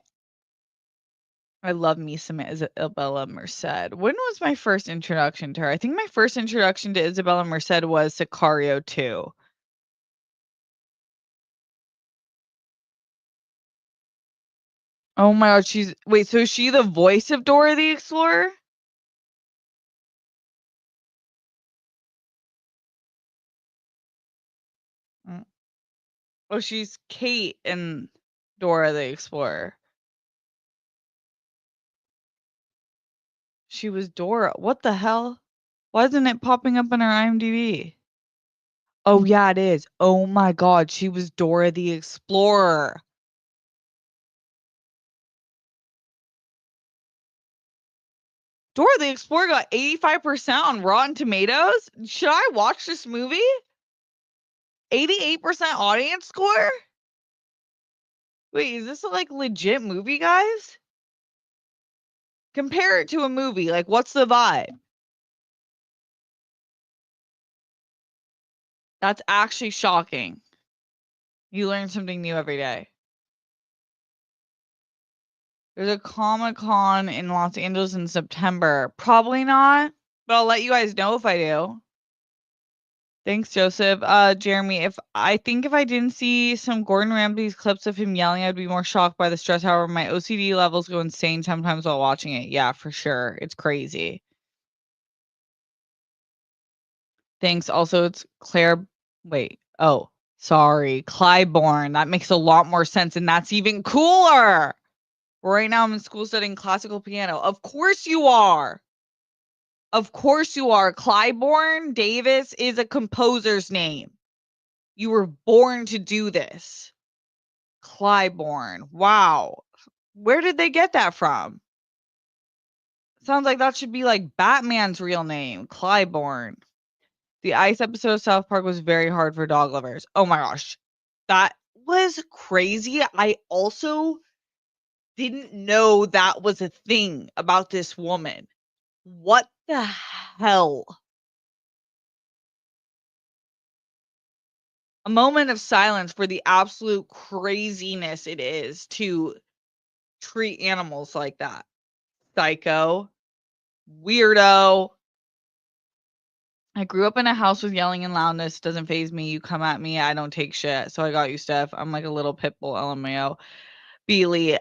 I love me some Isabella Merced. When was my first introduction to her? I think my first introduction to Isabella Merced was Sicario 2. Oh my god, so is she the voice of Dora the Explorer? Mm. Oh, she's Kate in Dora the Explorer. She was Dora. What the hell? Why isn't it popping up on her IMDb? Oh yeah, it is. Oh my god, she was Dora the Explorer. Dora the Explorer got 85% on Rotten Tomatoes. Should I watch this movie? 88% audience score? Wait, is this a like legit movie, guys? Compare it to a movie. Like, what's the vibe? That's actually shocking. You learn something new every day. There's a Comic-Con in Los Angeles in September. Probably not, but I'll let you guys know if I do. Thanks, Joseph. Jeremy, if I didn't see some Gordon Ramsay's clips of him yelling, I'd be more shocked by the stress. However, my OCD levels go insane sometimes while watching it. Yeah, for sure. It's crazy. Thanks. Also, it's Claire. Wait. Oh, sorry. Clybourne. That makes a lot more sense, and that's even cooler. Right now, I'm in school studying classical piano. Of course you are. Of course you are. Clybourne Davis is a composer's name. You were born to do this. Clybourne. Wow. Where did they get that from? Sounds like that should be like Batman's real name, Clybourne. The ice episode of South Park was very hard for dog lovers. Oh my gosh. That was crazy. I also didn't know that was a thing about this woman. What the hell? A moment of silence for the absolute craziness it is to treat animals like that. Psycho, weirdo. I grew up in a house with yelling and loudness. Doesn't phase me. You come at me, I don't take shit. So I got you, Steph. I'm like a little pit bull, LMAO. Beely,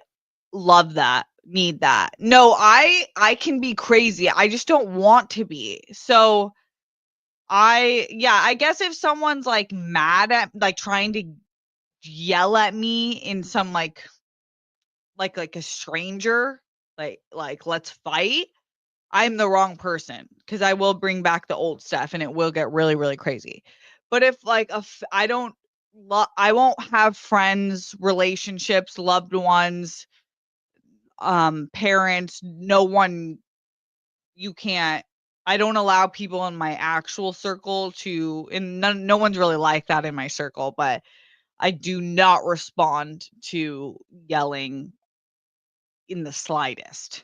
love that. Need that. No, I can be crazy. I just don't want to be. So I guess if someone's like mad at like trying to yell at me in some like a stranger, like let's fight, I'm the wrong person because I will bring back the old stuff and it will get really, really crazy. But if like I don't, I won't have friends, relationships, loved ones, parents, no one, you can't. I don't allow people in my actual circle to, and no one's really like that in my circle, but I do not respond to yelling in the slightest.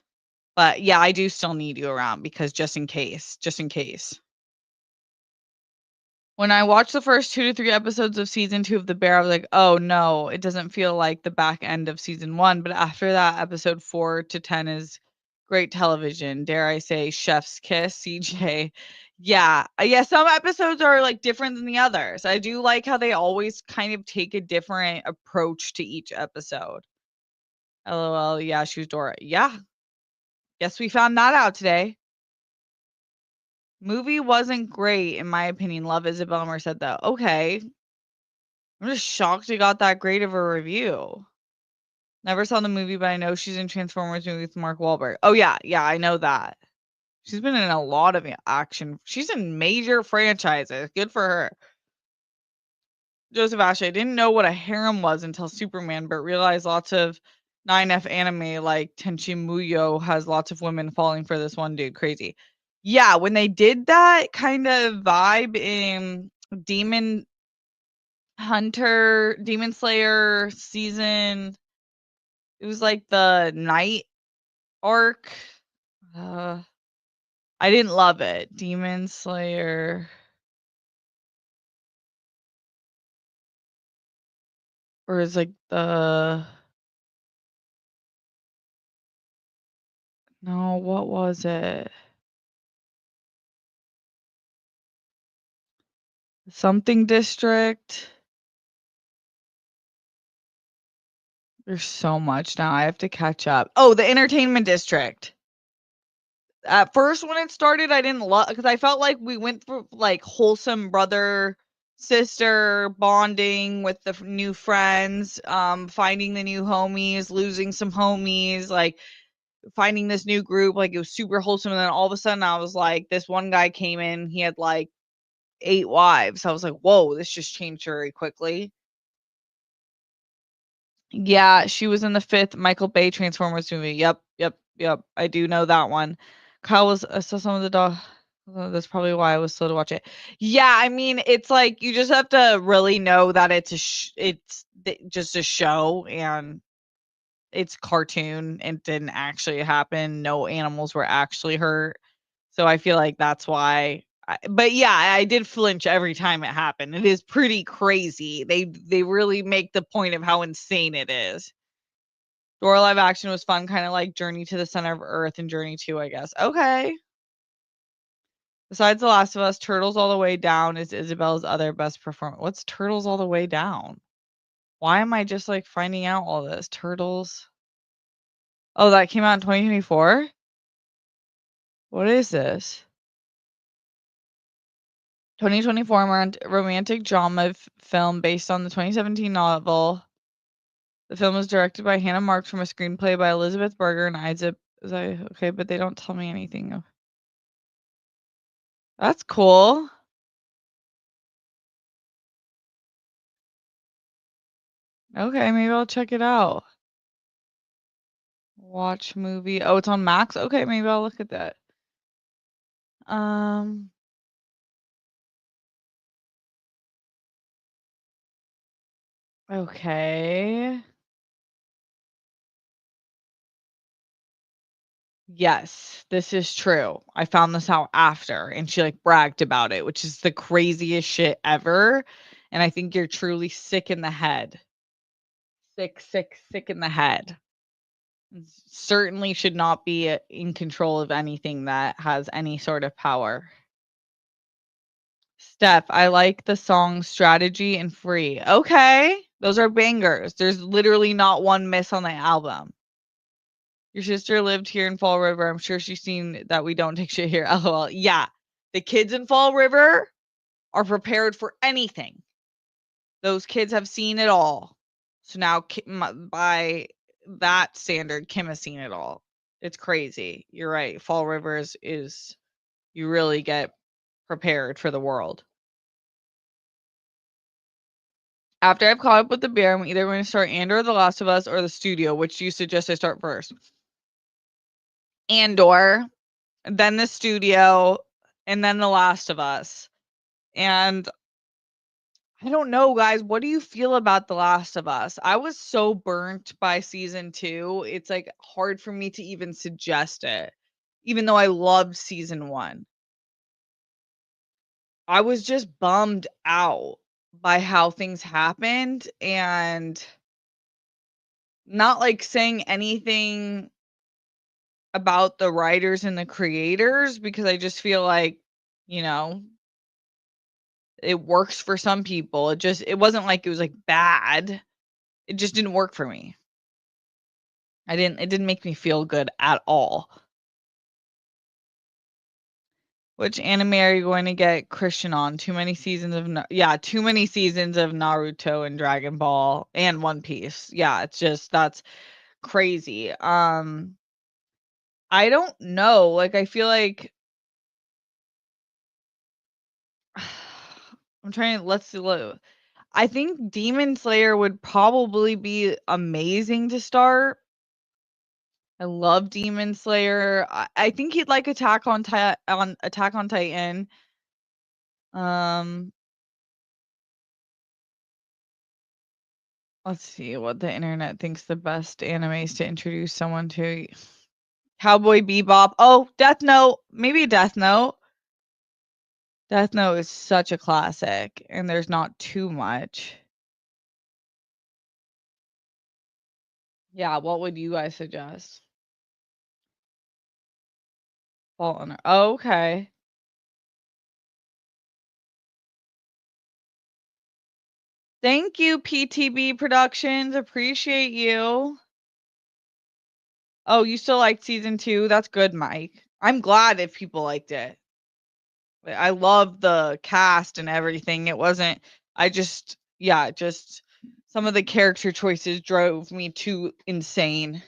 But yeah, I do still need you around because just in case. When I watched the first 2 to 3 episodes of season 2 of The Bear, I was like, "Oh no, it doesn't feel like the back end of season 1." But after that, episode 4 to 10 is Great television, dare I say chef's kiss, CJ. Yeah, yeah, some episodes are, like, different than the others. I do like how they always kind of take a different approach to each episode. LOL, yeah, she was Dora. Yeah, guess we found that out today. Movie wasn't great in my opinion. Love Isabella Merced though. Okay. I'm just shocked it got that great of a review. Never saw the movie, but I know she's in Transformers movie with Mark Wahlberg. Oh yeah, yeah, I know that. She's been in a lot of action. She's in major franchises. Good for her. Joseph Ashley, I didn't know what a harem was until Superman, but realized lots of 9F anime like Tenchi Muyo has lots of women falling for this one dude. Crazy. Yeah, when they did that kind of vibe in Demon Hunter, Demon Slayer season, it was like the night arc. Uh, I didn't love it. Demon Slayer, or is like the no, what was it? Something district. There's so much now. I have to catch up. Oh, the entertainment district. At first, when it started, I didn't love because I felt like we went through like wholesome brother sister bonding with the new friends, finding the new homies, losing some homies, like finding this new group. Like it was super wholesome, and then all of a sudden, I was like, this one guy came in. He had like 8 wives. I was like, whoa, this just changed very quickly. Yeah, she was in the 5th Michael Bay Transformers movie. Yep, yep, yep. I do know that one. Kyle was I saw some of the dog. That's probably why I was slow to watch it. Yeah, I mean, it's like you just have to really know that just a show and it's cartoon and didn't actually happen. No animals were actually hurt. So I feel like that's why but yeah, I did flinch every time it happened. It is pretty crazy. They really make the point of how insane it is. Dora live action was fun, kinda like Journey to the Center of Earth and Journey 2, I guess. Okay. Besides The Last of Us, Turtles All the Way Down is Isabel's other best performance. What's Turtles All the Way Down? Why am I just, like, finding out all this? Turtles Oh, that came out in 2024? What is this? 2024 romantic drama film based on the 2017 novel. The film was directed by Hannah Marks from a screenplay by Elizabeth Berger and Isaac okay, but they don't tell me anything. That's cool. Okay, maybe I'll check it out. Watch movie. Oh, it's on Max? Okay, maybe I'll look at that. Um, okay. Yes, this is true. I found this out after and she like bragged about it, which is the craziest shit ever. And I think you're truly sick in the head. Sick, sick, sick in the head. Certainly should not be in control of anything that has any sort of power. Steph, I like the song Strategy and Free. Okay. Those are bangers. There's literally not one miss on the album. Your sister lived here in Fall River. I'm sure she's seen that we don't take shit here. LOL. Yeah. The kids in Fall River are prepared for anything. Those kids have seen it all. So now, by that standard, Kim has seen it all. It's crazy. You're right. Fall River is you really get prepared for the world. After I've caught up with the bear, I'm either going to start Andor, The Last of Us, or The Studio. Which do you suggest I start first? Andor, then The Studio, and then The Last of Us. And I don't know, guys. What do you feel about The Last of Us? I was so burnt by season 2. It's like hard for me to even suggest it, even though I loved season 1. I was just bummed out by how things happened and not like saying anything about the writers and the creators because I just feel like, you know, it works for some people. It wasn't like it was, like, bad. It just didn't work for me. It didn't make me feel good at all. Which anime are you going to get Christian on? Too many seasons of too many seasons of Naruto and Dragon Ball and One Piece. Yeah, it's just that's crazy. I don't know. Like I feel like I'm trying let's see I think Demon Slayer would probably be amazing to start. I love Demon Slayer. I think he'd like Attack on Titan. Um, let's see what the internet thinks the best animes to introduce someone to. Cowboy Bebop. Oh, Death Note. Maybe Death Note. Death Note is such a classic, and there's not too much. Yeah, what would you guys suggest? Fault in Oh, okay. Thank you, PTB Productions. Appreciate you. Oh, you still liked season 2? That's good, Mike. I'm glad if people liked it. I love the cast and everything. It wasn't I just yeah, just some of the character choices drove me too insane.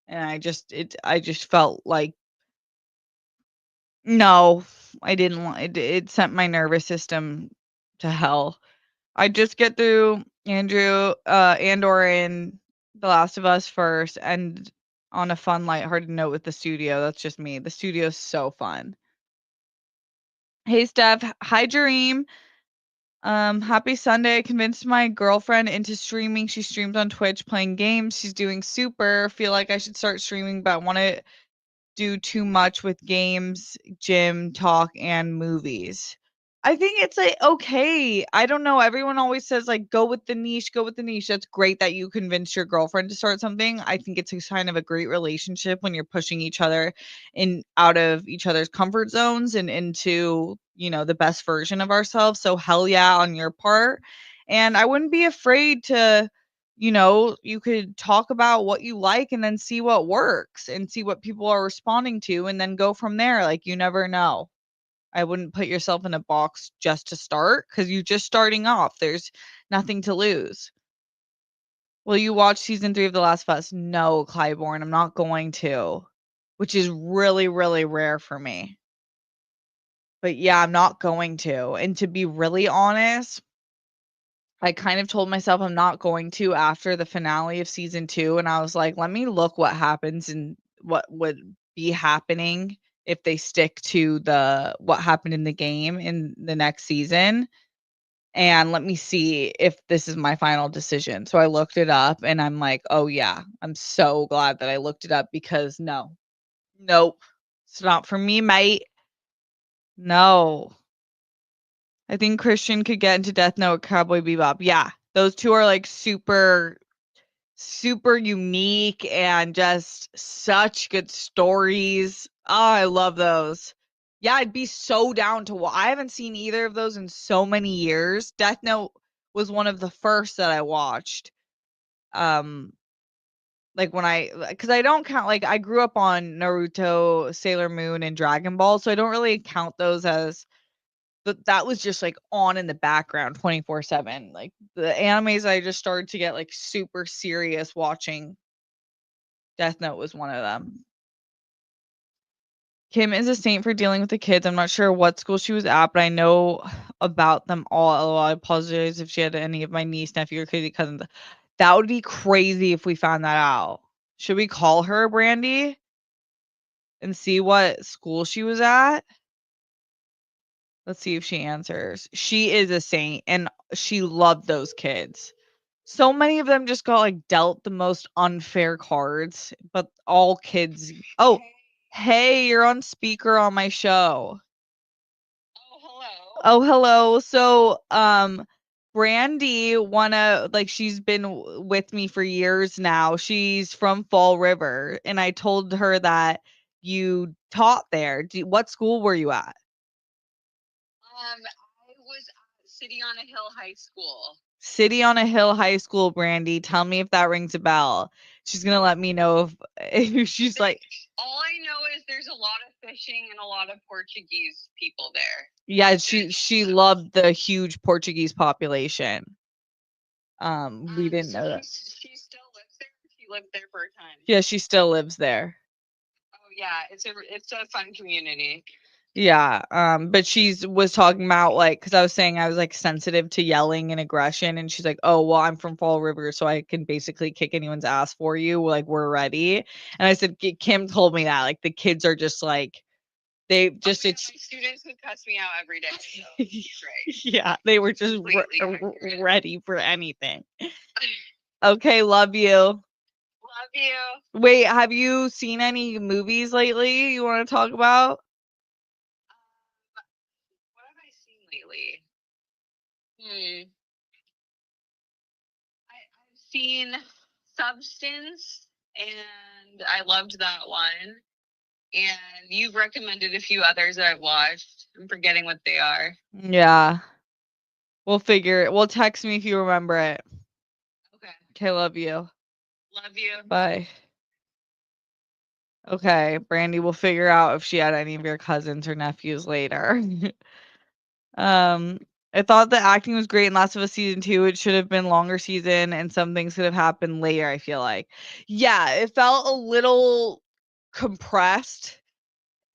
And I just felt like no, I didn't want it sent my nervous system to hell. I just get through Andor and The Last of Us first and on a fun lighthearted note with the studio. That's just me. The studio's so fun. Hey Steph, hi Dream. Happy Sunday. I convinced my girlfriend into streaming. She streams on Twitch playing games. She's doing super. Feel like I should start streaming, but want to do too much with games, gym, talk, and movies. I think it's like okay. I don't know. Everyone always says like go with the niche, go with the niche. That's great that you convinced your girlfriend to start something. I think it's a sign of a great relationship when you're pushing each other in out of each other's comfort zones and into, the best version of ourselves. So hell yeah on your part. And I wouldn't be afraid to you could talk about what you like and then see what works and see what people are responding to and then go from there. Like you never know. I wouldn't put yourself in a box just to start because you're just starting off. There's nothing to lose. Will you watch season 3 of The Last of Us? No, Clybourne, I'm not going to, which is really, really rare for me. But yeah, I'm not going to. And to be really honest, I kind of told myself I'm not going to after the finale of season 2, and I was like, "Let me look what happens and what would be happening if they stick to the what happened in the game in the next season, and let me see if this is my final decision." So I looked it up, and I'm like, "Oh, yeah. I'm so glad that I looked it up because no. Nope. It's not for me, mate. No." I think Christian could get into Death Note, Cowboy Bebop. Yeah. Those 2 are, like, super unique and just such good stories. Oh, I love those. Yeah, I'd be so down to I haven't seen either of those in so many years. Death Note was one of the first that I watched. Um, like when because I don't count like I grew up on Naruto, Sailor Moon, and Dragon Ball, so I don't really count those as but that was just like on in the background 24/7. Like the animes I just started to get like super serious watching. Death Note was one of them. Kim is a saint for dealing with the kids. I'm not sure what school she was at, but I know about them all. LOL. I apologize if she had any of my niece, nephew, or crazy cousins. That would be crazy if we found that out. Should we call her, Brandy, and see what school she was at? Let's see if she answers. She is a saint, and she loved those kids. So many of them just got, like, dealt the most unfair cards, but all kids Oh, hey, you're on speaker on my show. Oh, hello. So, Brandy wanna like, she's been with me for years now. She's from Fall River, and I told her that you taught there. What school were you at? I was at City on a Hill High School. City on a Hill High School, Brandy. Tell me if that rings a bell. She's gonna let me know if she's like. All I know is there's a lot of fishing and a lot of Portuguese people there. Yeah, she loved the huge Portuguese population. We didn't know that. She still lives there. She lived there for a time. Yeah, she still lives there. Oh yeah, it's a fun community. Yeah, but was talking about, like, because I was saying I was, like, sensitive to yelling and aggression, and she's like, "Oh, well, I'm from Fall River, so I can basically kick anyone's ass for you, like, we're ready." And I said, Kim told me that, like, the kids are just, like, they just my students would cuss me out every day, so right. Yeah, they were just ready for anything. Okay, love you. Love you. Wait, have you seen any movies lately you wanna talk about? What have I seen lately? I've seen Substance, and I loved that one. And you've recommended a few others that I've watched. I'm forgetting what they are. Yeah. We'll figure it. Well, text me if you remember it. Okay. Okay, love you. Love you. Bye. Okay, Brandy, we'll figure out if she had any of your cousins or nephews later. um, I thought the acting was great in Last of Us season 2. It should have been longer season, and some things could have happened later, I feel like. Yeah, it felt a little compressed,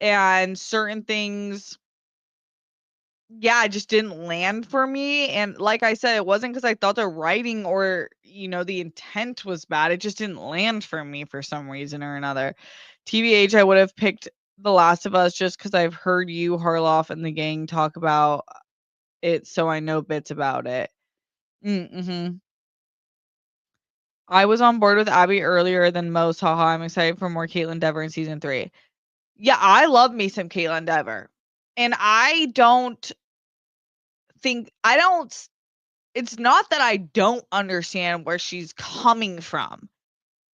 and certain things, yeah, it just didn't land for me. And like I said, it wasn't because I thought the writing or, the intent was bad. It just didn't land for me for some reason or another. TBH, I would have picked The Last of Us just because I've heard you, Harloff, and the gang talk about it, so I know bits about it. Mm-hmm. I was on board with Abby earlier than most. Haha, I'm excited for more Caitlin Dever in season 3. Yeah, I love me some Caitlin Dever. And I don't it's not that I don't understand where she's coming from,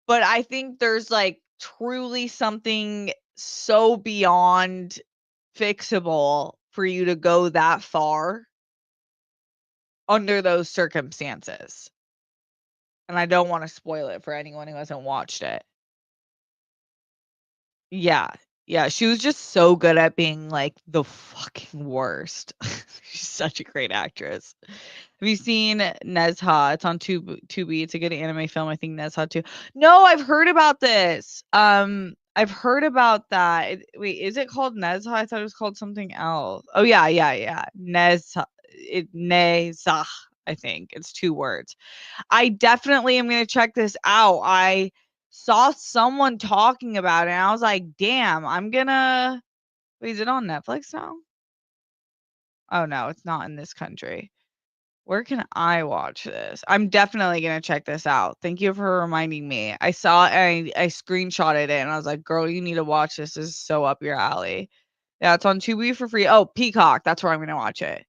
but I think there's, like, truly something so beyond fixable for you to go that far under those circumstances. And I don't wanna spoil it for anyone who hasn't watched it. Yeah. Yeah, she was just so good at being, like, the fucking worst. She's such a great actress. Have you seen Nezha? It's on Tubi. It's a good anime film. I think Nezha too. No, I've heard about this. I've heard about that. Wait, is it called Nezha? I thought it was called something else. Oh yeah, yeah, yeah. Nezha. I think it's 2 words. I definitely am gonna check this out. I saw someone talking about it, and I was like, "Damn, I'm gonna." Wait, is it on Netflix now? Oh no, it's not in this country. Where can I watch this? I'm definitely gonna check this out. Thank you for reminding me. I saw it and I screenshotted it and I was like, "Girl, you need to watch this. This is so up your alley." Yeah, it's on Tubi for free. Oh, Peacock. That's where I'm gonna watch it.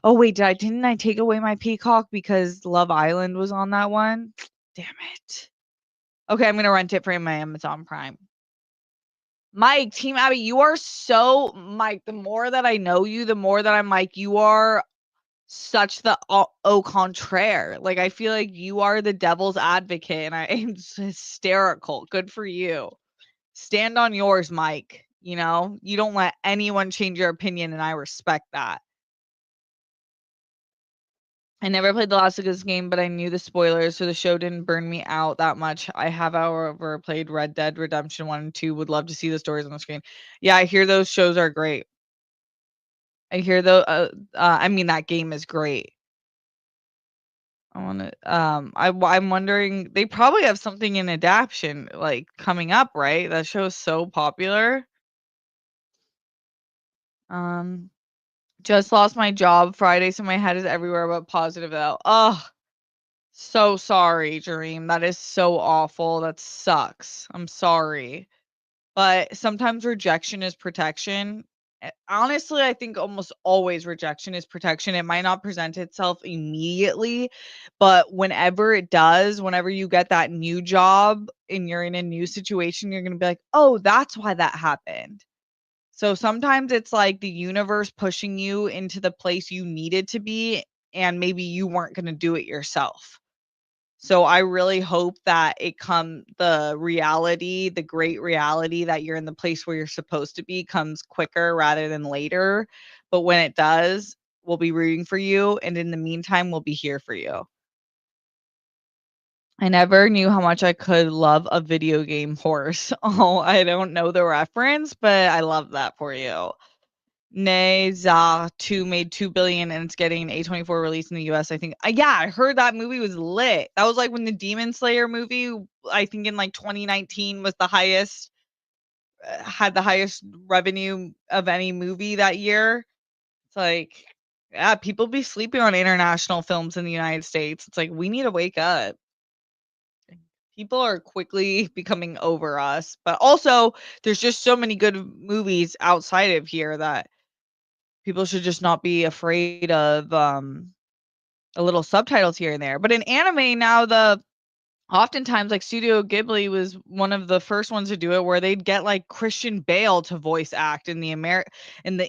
Oh wait, didn't I take away my Peacock because Love Island was on that one? Damn it. Okay, I'm gonna rent it for my Amazon Prime. Mike, Team Abby, you are so Mike. The more that I know you, the more that I'm like, you are such the au contraire. Like, I feel like you are the devil's advocate, and it's hysterical. Good for you. Stand on yours, Mike. You don't let anyone change your opinion, and I respect that. I never played the Last of Us game, but I knew the spoilers, so the show didn't burn me out that much. I have, however, played Red Dead Redemption 1 and 2. Would love to see the stories on the screen. Yeah, I hear those shows are great. I hear I mean, that game is great. I'm wondering, they probably have something in adaptation, like, coming up, right? That show is so popular. Um, just lost my job Friday, so my head is everywhere but positive though. Oh, so sorry, Dream. That is so awful. That sucks. I'm sorry. But sometimes rejection is protection. Honestly, I think almost always rejection is protection. It might not present itself immediately, but whenever it does, whenever you get that new job and you're in a new situation, you're gonna be like, "Oh, that's why that happened." So sometimes it's like the universe pushing you into the place you needed to be, and maybe you weren't gonna do it yourself. So I really hope that the reality, the great reality that you're in the place where you're supposed to be comes quicker rather than later. But when it does, we'll be rooting for you. And in the meantime, we'll be here for you. I never knew how much I could love a video game horse. Oh, I don't know the reference, but I love that for you. Nay, Za 2 made 2 billion and it's getting an A24 release in the US. I think, yeah, I heard that movie was lit. That was like when the Demon Slayer movie, I think in like 2019 was the highest, had the highest revenue of any movie that year. It's like, yeah, people be sleeping on international films in the United States. It's like, we need to wake up. People are quickly becoming over us, but also there's just so many good movies outside of here that people should just not be afraid of, a little subtitles here and there. But in anime now, the oftentimes, like, Studio Ghibli was one of the first ones to do it, where they'd get, like, Christian Bale to voice act in the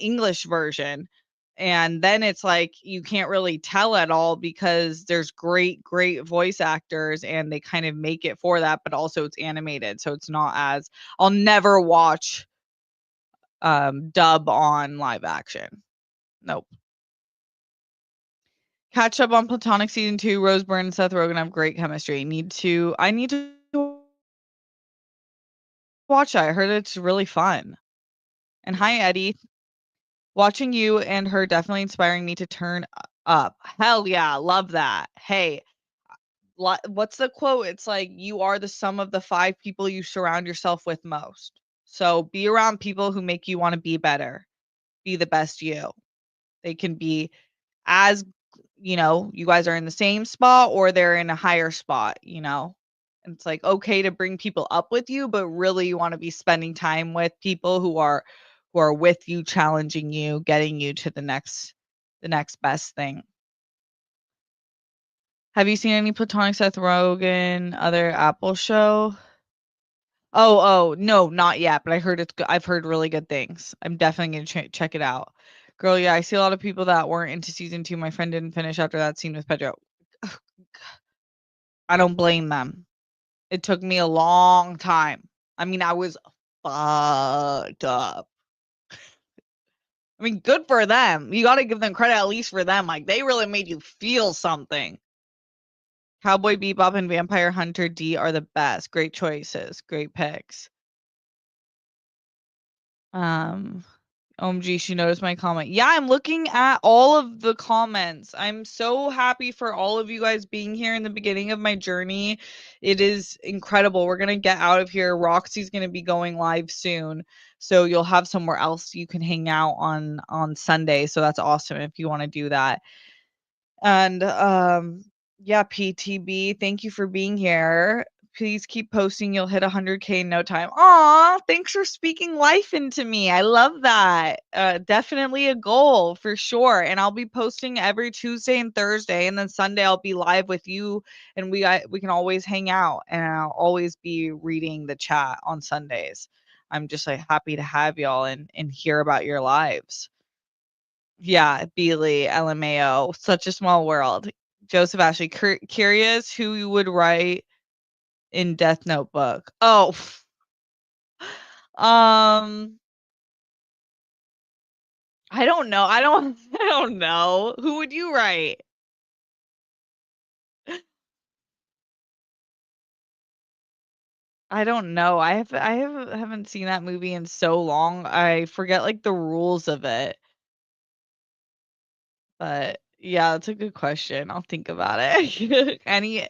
English version, and then it's like, you can't really tell at all because there's great, great voice actors, and they kind of make it for that, but also it's animated, so it's not as I'll never watch, dub on live action. Nope. Catch up on Platonic season 2. Rose Byrne and Seth Rogen have great chemistry. I need to watch that. I heard it's really fun. And hi, Eddie. Watching you and her definitely inspiring me to turn up. Hell yeah, love that. Hey, what's the quote? It's like, you are the sum of the 5 people you surround yourself with most. So be around people who make you want to be better. Be the best you. They can be as you guys are in the same spot or they're in a higher spot, you know? And it's like okay to bring people up with you, but really you want to be spending time with people who are with you, challenging you, getting you to the next best thing. Have you seen any Platonic Seth Rogen other Apple show? Oh, no, not yet, but I've heard really good things. I'm definitely gonna check it out. Girl, yeah, I see a lot of people that weren't into season 2. My friend didn't finish after that scene with Pedro. I don't blame them. It took me a long time. I mean, I was fucked up. I mean, good for them. You gotta give them credit at least for them. Like, they really made you feel something. Cowboy Bebop and Vampire Hunter D are the best. Great choices. Great picks. Um, OMG, she noticed my comment. Yeah, I'm looking at all of the comments. I'm so happy for all of you guys being here in the beginning of my journey. It is incredible. We're going to get out of here. Roxy's going to be going live soon. So you'll have somewhere else you can hang out on Sunday. So that's awesome if you want to do that. And yeah, PTB, thank you for being here. Please keep posting. You'll hit 100K in no time. Aw, thanks for speaking life into me. I love that. Definitely a goal for sure. And I'll be posting every Tuesday and Thursday, and then Sunday I'll be live with you, and we can always hang out. And I'll always be reading the chat on Sundays. I'm just like happy to have y'all and hear about your lives. Yeah, Beely, LMAO, such a small world. Joseph Ashley, curious who you would write in Death Notebook. Oh, um, I don't know. I don't, I don't know. Who would you write? I don't know. Haven't seen that movie in so long. I forget like the rules of it. But yeah, that's a good question. I'll think about it. Any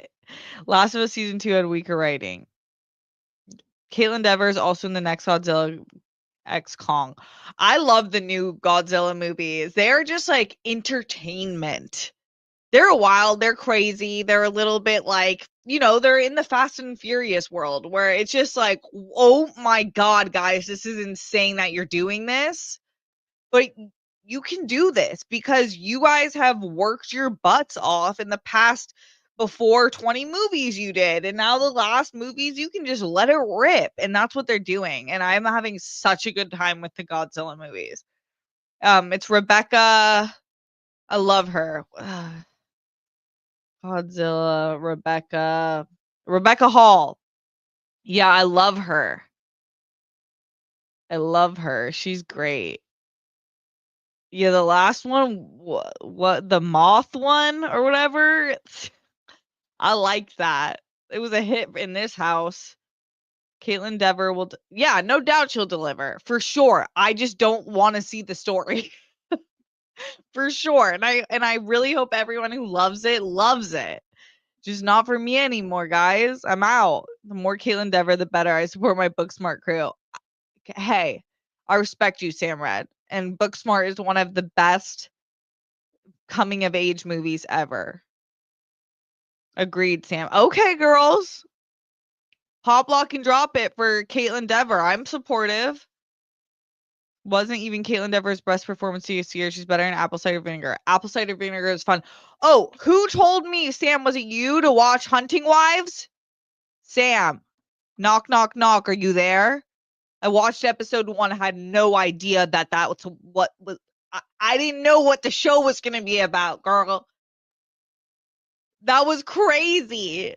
Last of Us season 2 had weaker writing. Caitlin Devers also in the next Godzilla X Kong. I love the new Godzilla movies. They're just like entertainment. They're wild, they're crazy, they're a little bit like, they're in the Fast and Furious world where it's just like, oh my God, guys, this is insane that you're doing this. But you can do this because you guys have worked your butts off in the past before 20 movies you did. And now the last movies, you can just let it rip. And that's what they're doing. And I'm having such a good time with the Godzilla movies. It's Rebecca. I love her. Godzilla, Rebecca Hall. Yeah, I love her. I love her. She's great. Yeah, the last one, what the moth one or whatever. I liked that. It was a hit in this house. Caitlin Dever will, yeah, no doubt she'll deliver for sure. I just don't want to see the story for sure, and I really hope everyone who loves it. Just not for me anymore, guys. I'm out. The more Caitlin Dever, the better. I support my Booksmart crew. Hey, I respect you, Sam Red, and Booksmart is one of the best coming of age movies ever. Agreed, Sam. Okay, girls. Pop lock and drop it for Caitlin Dever. I'm supportive. Wasn't even Caitlin Dever's best performance this year. She's better in apple cider vinegar. Apple cider vinegar is fun. Oh, who told me, Sam? Was it you to watch Hunting Wives? Sam, knock, knock, knock. Are you there? I watched episode 1. Had no idea that was what was. I didn't know what the show was going to be about, girl. That was crazy.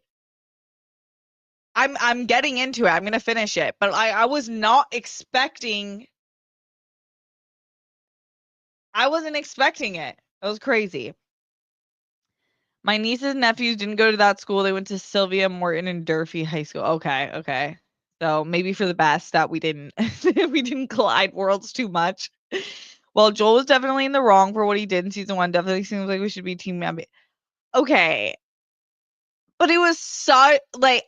I'm getting into it. I'm gonna finish it, but I was not expecting. I wasn't expecting it. It was crazy. My nieces and nephews didn't go to that school. They went to Sylvia Morton and Durfee High School. Okay, okay. So maybe for the best that we didn't we didn't collide worlds too much. Well, Joel was definitely in the wrong for what he did in season 1. Definitely seems like we should be team Abby. Okay, but it was so like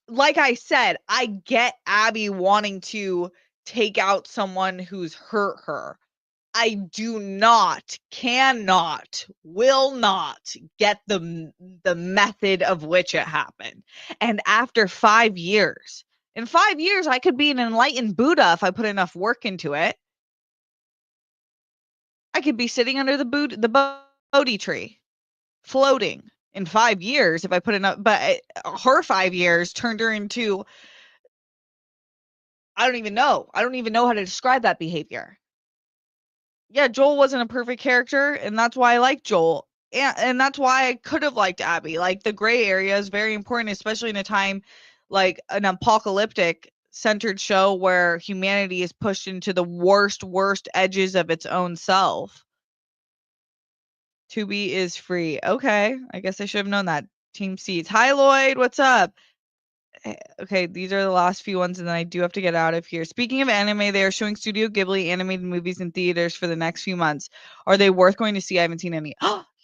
like I said, I get Abby wanting to take out someone who's hurt her. I do not, cannot, will not get the method of which it happened. And after 5 years, in 5 years, I could be an enlightened Buddha if I put enough work into it. I could be sitting under the Bodhi tree, floating in 5 years if I put enough. But her 5 years turned her into, I don't even know. I don't even know how to describe that behavior. Yeah, Joel wasn't a perfect character, and that's why I like Joel. And that's why I could have liked Abby. Like the gray area is very important, especially in a time like an apocalyptic centered show where humanity is pushed into the worst edges of its own self. Tubi is free. Okay, I guess I should have known that. Team Seeds. Hi Lloyd, what's up? Okay, these are the last few ones, and then I do have to get out of here. Speaking of anime, they are showing Studio Ghibli animated movies in theaters for the next few months. Are they worth going to see? I haven't seen any.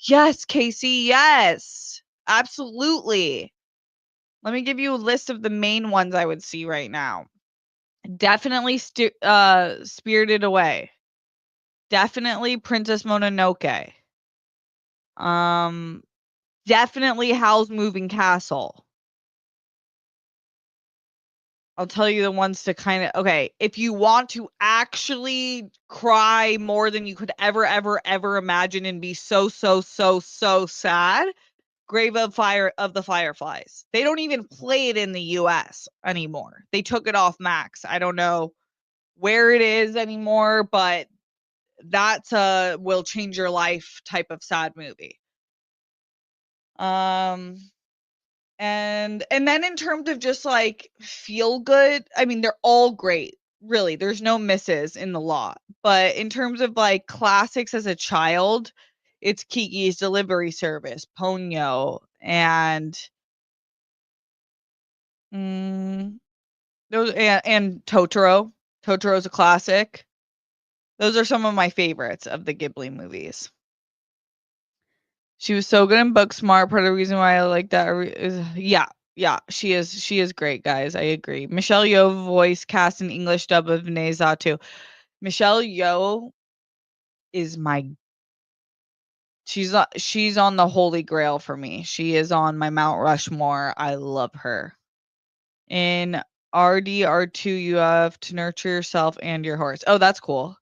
Yes, Casey. Yes, absolutely. Let me give you a list of the main ones I would see right now. Definitely Spirited Away. Definitely Princess Mononoke. Um, definitely Howl's Moving Castle. I'll tell you the ones to kind of okay, if you want to actually cry more than you could ever imagine and be so sad, Grave of Fire of the Fireflies. They don't even play it in the US anymore. They took it off Max. I don't know where it is anymore, but that's a will change your life type of sad movie. Um and then in terms of just like feel good, I mean they're all great. Really, there's no misses in the lot. But in terms of like classics as a child, it's Kiki's Delivery Service, Ponyo, and mm, those and Totoro. Totoro's a classic. Those are some of my favorites of the Ghibli movies. She was so good in Booksmart. Part of the reason why I like that is yeah, she is great, guys. I agree. Michelle Yeoh voice cast in English dub of Nezatu. Michelle Yeoh is my she's on the holy grail for me. She is on my Mount Rushmore. I love her. In RDR2, you have to nurture yourself and your horse. Oh, that's cool.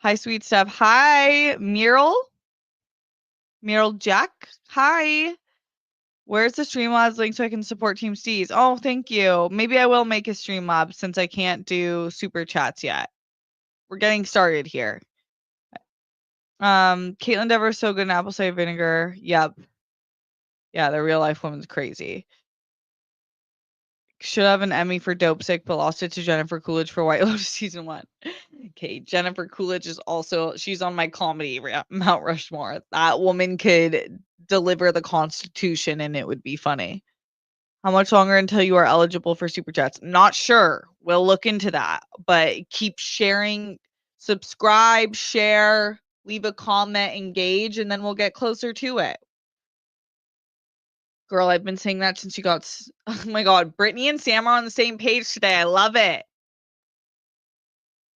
Hi, sweet stuff. Hi, Mural. Mural Jack. Hi. Where's the Streamlabs link so I can support Team Steez? Oh, thank you. Maybe I will make a Streamlabs since I can't do super chats yet. We're getting started here. Caitlin Dever is so good in apple cider vinegar. Yep. Yeah, the real life woman's crazy. Should have an Emmy for Dope Sick, but lost it to Jennifer Coolidge for White Lotus season 1. Okay, Jennifer Coolidge is also she's on my comedy Mount Rushmore. That woman could deliver the Constitution and it would be funny. How much longer until you are eligible for super chats? Not sure. We'll look into that, but keep sharing, subscribe, share, leave a comment, engage, and then we'll get closer to it. Girl, I've been saying that since you got. Oh my god, Brittany and Sam are on the same page today. I love it.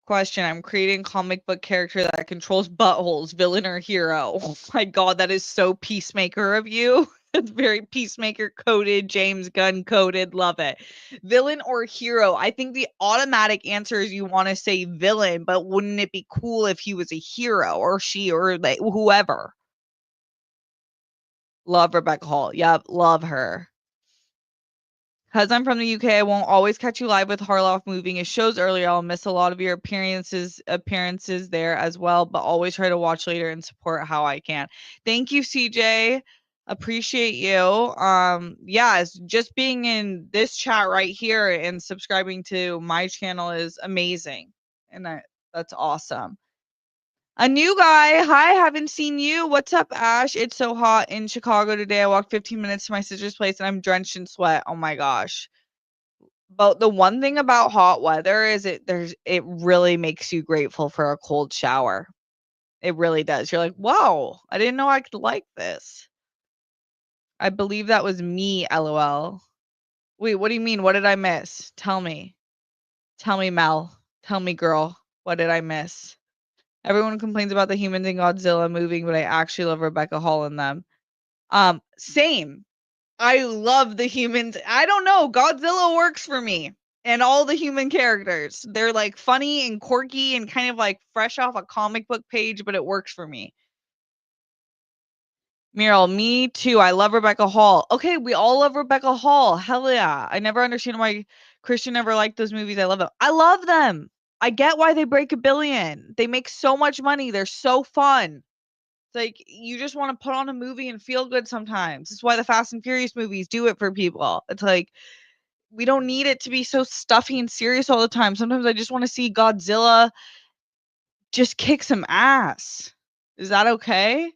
Question: I'm creating a comic book character that controls buttholes, villain or hero. Oh my god, that is so Peacemaker of you. It's very Peacemaker coded, James Gunn coded. Love it. Villain or hero? I think the automatic answer is you want to say villain, but wouldn't it be cool if he was a hero or she or like whoever? Love Rebecca Hall. Yep, love her. Because I'm from the UK, I won't always catch you live with Harloff moving his shows earlier. I'll miss a lot of your appearances there as well, but always try to watch later and support how I can. Thank you, CJ. Appreciate you. Yeah, just being in this chat right here and subscribing to my channel is amazing. And that's awesome. A new guy. Hi, haven't seen you. What's up, Ash? It's so hot in Chicago today. I walked 15 minutes to my sister's place and I'm drenched in sweat. Oh my gosh. But the one thing about hot weather is it really makes you grateful for a cold shower. It really does. You're like, "Whoa, I didn't know I could like this." I believe that was me, LOL. Wait, what do you mean? What did I miss? Tell me. Tell me, Mel. Tell me, girl. What did I miss? Everyone complains about the humans in Godzilla moving, but I actually love Rebecca Hall in them. Same. I love the humans. I don't know. Godzilla works for me. And all the human characters. They're like funny and quirky and kind of like fresh off a comic book page, but it works for me. Meryl, me too. I love Rebecca Hall. Okay, we all love Rebecca Hall. Hell yeah. I never understand why Christian never liked those movies. I love them. I love them. I get why they break 1 billion. They make so much money. They're so fun. It's like you just want to put on a movie and feel good sometimes. That's why the Fast and Furious movies do it for people. It's like we don't need it to be so stuffy and serious all the time. Sometimes I just want to see Godzilla just kick some ass. Is that okay?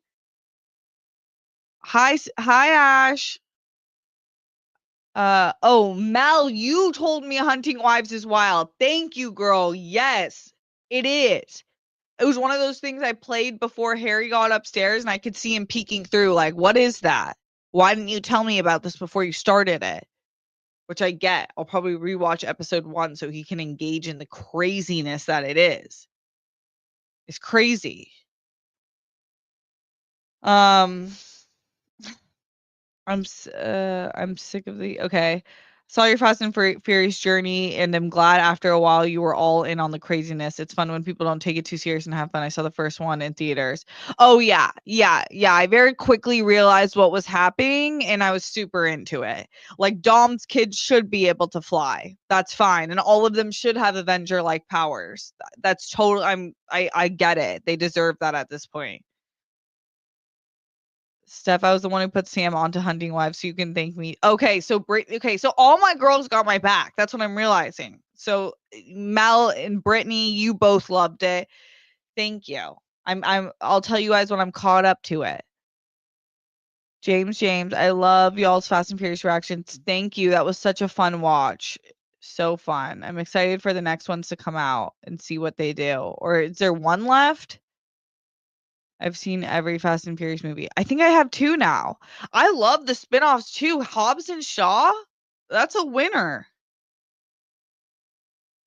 Hi Ash. Oh, Mel, you told me Hunting Wives is wild. Thank you, girl. Yes, it is. It was one of those things I played before Harry got upstairs and I could see him peeking through. Like, what is that? Why didn't you tell me about this before you started it? Which I get. I'll probably rewatch episode 1 so he can engage in the craziness that it is. It's crazy. Um, I'm sick of the okay. Saw your Fast and Furious journey, and I'm glad after a while you were all in on the craziness. It's fun when people don't take it too serious and have fun. I saw the first one in theaters. Oh yeah, yeah, yeah. I very quickly realized what was happening, and I was super into it. Like Dom's kids should be able to fly. That's fine, and all of them should have Avenger like powers. That's total. I get it. They deserve that at this point. Steph, I was the one who put Sam onto Hunting Wives, so you can thank me. Okay, so okay, so all my girls got my back. That's what I'm realizing. So Mel and Brittany, you both loved it. Thank you. I'll tell you guys when I'm caught up to it. James, I love y'all's Fast and Furious reactions. Thank you. That was such a fun watch. So fun. I'm excited for the next ones to come out and see what they do. Or is there one left? I've seen every Fast and Furious movie. I think I have 2 now. I love the spin-offs too. Hobbs and Shaw? That's a winner.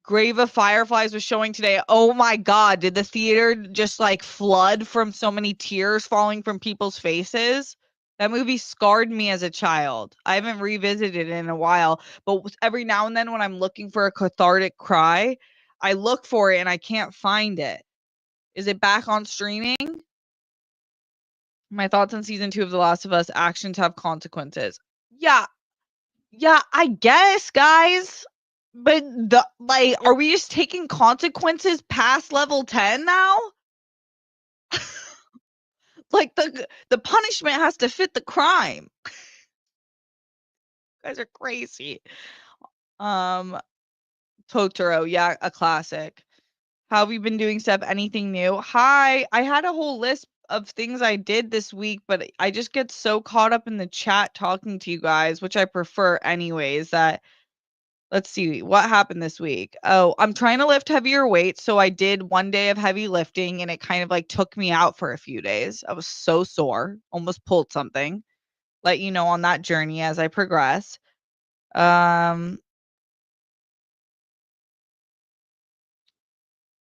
Grave of Fireflies was showing today. Oh my god, did the theater just like flood from so many tears falling from people's faces? That movie scarred me as a child. I haven't revisited it in a while, but every now and then when I'm looking for a cathartic cry, I look for it and I can't find it. Is it back on streaming? My thoughts on season 2 of The Last of Us: actions have consequences. Yeah, yeah, I guess, guys. But are we just taking consequences past level 10 now? Like the punishment has to fit the crime. You guys are crazy. Um, Totoro, yeah, a classic. How have you been doing, Steph? Anything new? Hi. I had a whole list of things I did this week, but I just get so caught up in the chat talking to you guys, which I prefer anyways, that let's see what happened this week. Oh, I'm trying to lift heavier weights. So I did one day of heavy lifting and it kind of like took me out for a few days. I was so sore, almost pulled something. Let you know on that journey as I progress. Um,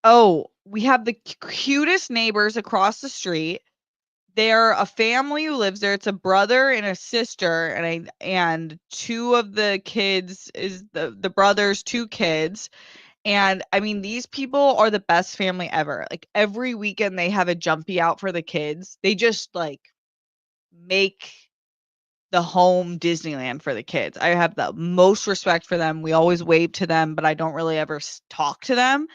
oh, we have the cutest neighbors across the street. They're a family who lives there. It's a brother and a sister, and two of the kids is the brother's two kids. And I mean, these people are the best family ever. Like every weekend they have a jumpy out for the kids. They just like make the home Disneyland for the kids. I have the most respect for them. We always wave to them, but I don't really ever talk to them.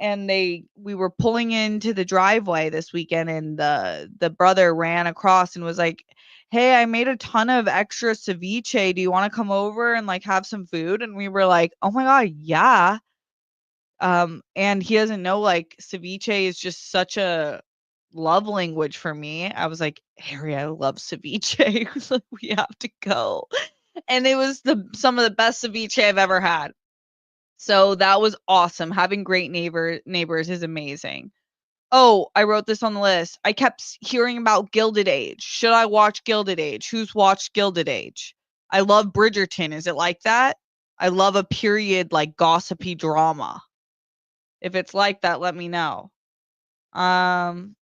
And we were pulling into the driveway this weekend and the brother ran across and was like, "Hey, I made a ton of extra ceviche. Do you want to come over and like have some food?" And we were like, "Oh my god, yeah." And he doesn't know like ceviche is just such a love language for me. I was like, "Harry, I love ceviche." He was like, "We have to go." And it was some of the best ceviche I've ever had. So that was awesome. Having great neighbors is amazing. Oh, I wrote this on the list. I kept hearing about Gilded Age. Should I watch Gilded Age? Who's watched Gilded Age? I love Bridgerton. Is it like that? I love a period like gossipy drama. If it's like that, let me know. Um,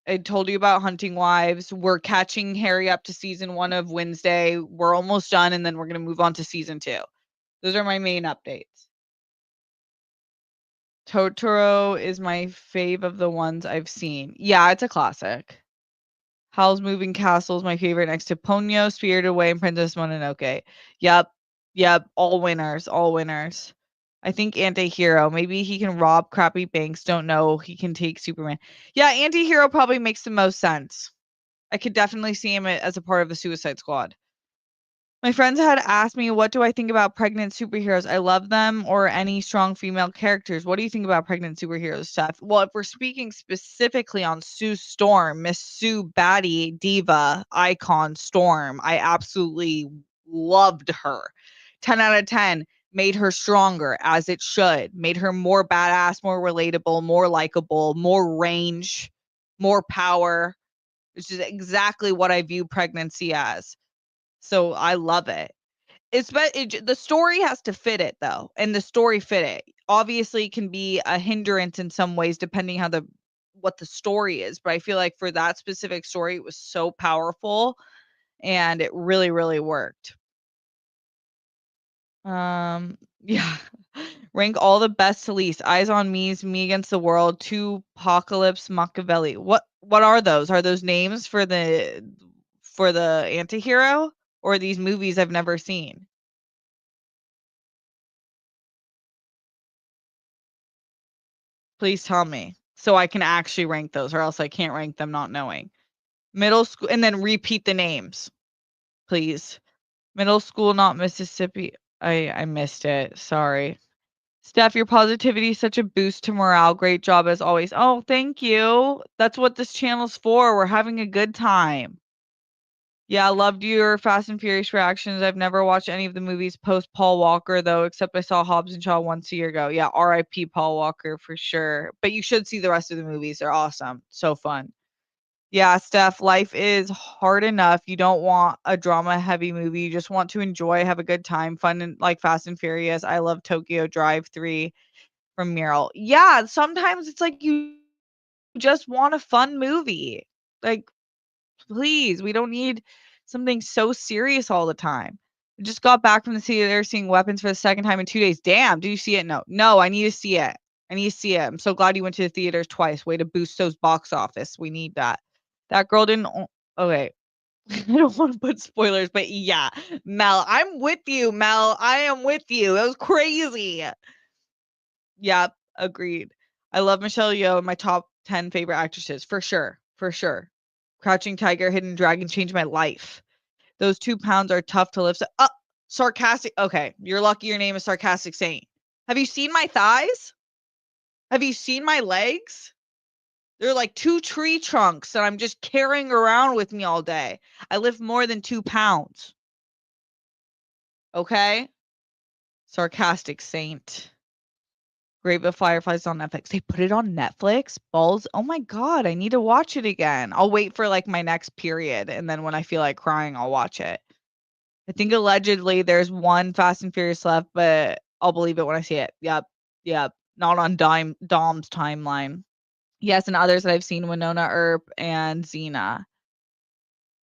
I told you about Hunting Wives. We're catching Harry up to season 1 of Wednesday. We're almost done, and then we're gonna move on to season 2. Those are my main updates. Totoro is my fave of the ones I've seen. Yeah, it's a classic. Howl's Moving Castle is my favorite next to Ponyo, Spirited Away, and Princess Mononoke. Yep. Yep. All winners. All winners. I think anti-hero. Maybe he can rob crappy banks. Don't know. He can take Superman. Yeah, anti-hero probably makes the most sense. I could definitely see him as a part of the Suicide Squad. My friends had asked me, what do I think about pregnant superheroes? I love them or any strong female characters. What do you think about pregnant superheroes, Steph? Well, if we're speaking specifically on Sue Storm, Miss Sue Baddie, diva, icon Storm, I absolutely loved her. 10 out of 10 made her stronger as it should, made her more badass, more relatable, more likable, more range, more power, which is exactly what I view pregnancy as. So I love it. The story has to fit it though, and the story fit it. Obviously, it can be a hindrance in some ways depending how the what the story is, but I feel like for that specific story, it was so powerful and it really, really worked. Yeah. Rank all the best to least. Eyes on Me's Me Against the World, Two Apocalypse, Machiavelli. What are those? Are those names for the antihero or these movies I've never seen? Please tell me so I can actually rank those or else I can't rank them not knowing. Middle school and then repeat the names, please. Middle school, not Mississippi. I missed it. Sorry. Steph, your positivity is such a boost to morale. Great job as always. Oh, thank you. That's what this channel's for. We're having a good time. Yeah, loved your Fast and Furious reactions. I've never watched any of the movies post Paul Walker though, except I saw Hobbs and Shaw once a year ago. Yeah, R.I.P. Paul Walker for sure. But you should see the rest of the movies. They're awesome. So fun. Yeah, Steph, life is hard enough. You don't want a drama heavy movie. You just want to enjoy, have a good time, fun and like Fast and Furious. I love Tokyo Drive 3 from Mural. Yeah, sometimes it's like you just want a fun movie. Like please, we don't need something so serious all the time. I just got back from the theater seeing Weapons for the second time in 2 days. Damn, do you see it? No. No, I need to see it. I need to see it. I'm so glad you went to the theaters twice. Way to boost those box office. We need that. That girl didn't okay. I don't wanna put spoilers, but yeah, Mel, I'm with you, Mel. I am with you. That was crazy. Yep, agreed. I love Michelle Yeoh, my top 10 favorite actresses, for sure, for sure. Crouching Tiger, Hidden Dragon changed my life. Those 2 pounds are tough to lift. Sarcastic. Okay, you're lucky your name is Sarcastic Saint. Have you seen my thighs? Have you seen my legs? They're like 2 tree trunks that I'm just carrying around with me all day. I lift more than 2 pounds. Okay? Sarcastic Saint. Grave of Fireflies on Netflix. They put it on Netflix? Balls. Oh my god, I need to watch it again. I'll wait for like my next period, and then when I feel like crying, I'll watch it. I think allegedly there's one Fast and Furious left, but I'll believe it when I see it. Yep. Yep. Not on Dom's timeline. Yes, and others that I've seen, Winona Earp and Xena.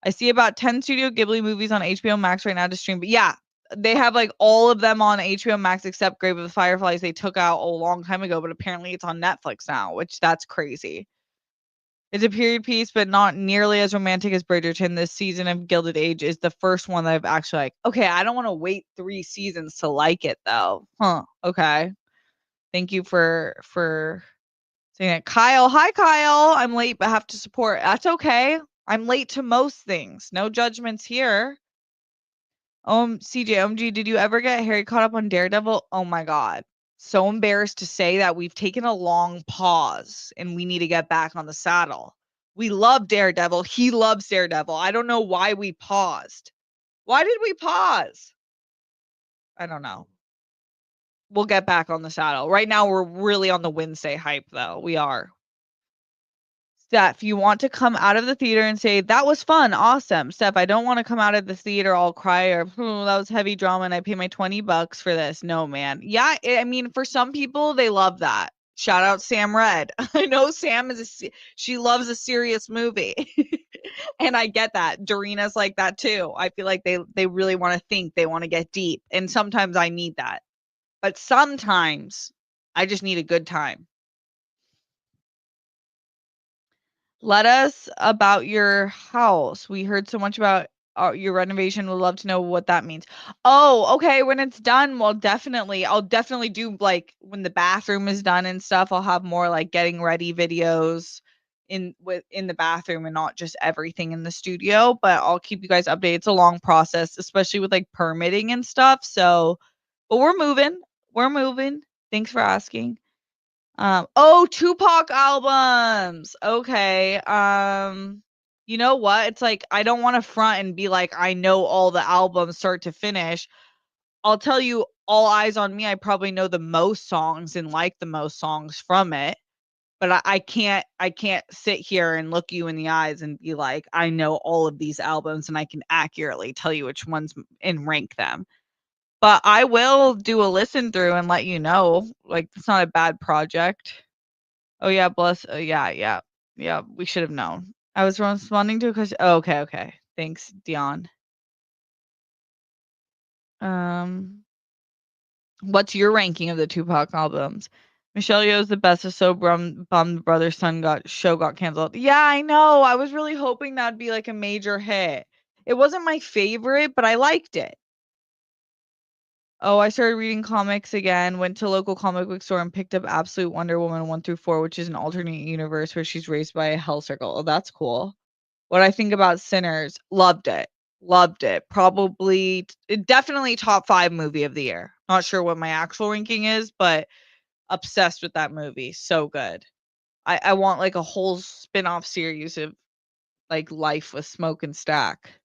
I see about 10 Studio Ghibli movies on HBO Max right now to stream. But yeah, they have like all of them on HBO Max except Grave of the Fireflies they took out a long time ago, but apparently it's on Netflix now, which that's crazy. It's a period piece, but not nearly as romantic as Bridgerton. This season of Gilded Age is the first one that I've actually like, okay, I don't want to wait 3 seasons to like it though. Huh. Okay. Thank you for saying it. Kyle, hi Kyle. I'm late but have to support. That's okay. I'm late to most things. No judgments here. CJ, OMG, did you ever get Harry caught up on Daredevil? Oh my god. So embarrassed to say that we've taken a long pause and we need to get back on the saddle. We love Daredevil. He loves Daredevil. I don't know why we paused. Why did we pause? I don't know. We'll get back on the saddle. Right now, we're really on the Wednesday hype, though. We are. Steph, you want to come out of the theater and say, that was fun, awesome. Steph, I don't want to come out of the theater all cry or, that was heavy drama and I pay my $20 for this. No, man. Yeah, I mean, for some people, they love that. Shout out Sam Red. I know Sam she loves a serious movie. And I get that. Dorina's like that too. I feel like they really want to think, they want to get deep. And sometimes I need that. But sometimes I just need a good time. Let us about your house. We heard so much about your renovation. Would love to know what that means. Oh, okay. When it's done, well, definitely. I'll definitely do like when the bathroom is done and stuff. I'll have more like getting ready videos in the bathroom and not just everything in the studio. But I'll keep you guys updated. It's a long process, especially with like permitting and stuff. So, but we're moving. We're moving. Thanks for asking. Oh, Tupac albums. Okay. You know what? It's like I don't want to front and be like I know all the albums start to finish. I'll tell you All Eyes on Me, I probably know the most songs and like the most songs from it. But I can't sit here and look you in the eyes and be like, I know all of these albums and I can accurately tell you which ones and rank them. But I will do a listen through and let you know. Like it's not a bad project. Oh, yeah, bless yeah, yeah. Yeah, we should have known. I was responding to a question. Oh, okay, okay. Thanks, Dion. Um, what's your ranking of the Tupac albums? Michelle Yeoh's the best. Is so bummed brother's son got canceled. Yeah, I know. I was really hoping that'd be like a major hit. It wasn't my favorite, but I liked it. Oh, I started reading comics again. Went to local comic book store and picked up Absolute Wonder Woman 1 through 4, which is an alternate universe where she's raised by a Hell Circle. Oh, that's cool. What I think about Sinners, loved it. Loved it. Probably definitely top 5 movie of the year. Not sure what my actual ranking is, but obsessed with that movie. So good. I want like a whole spin-off series of like life with Smoke and Stack.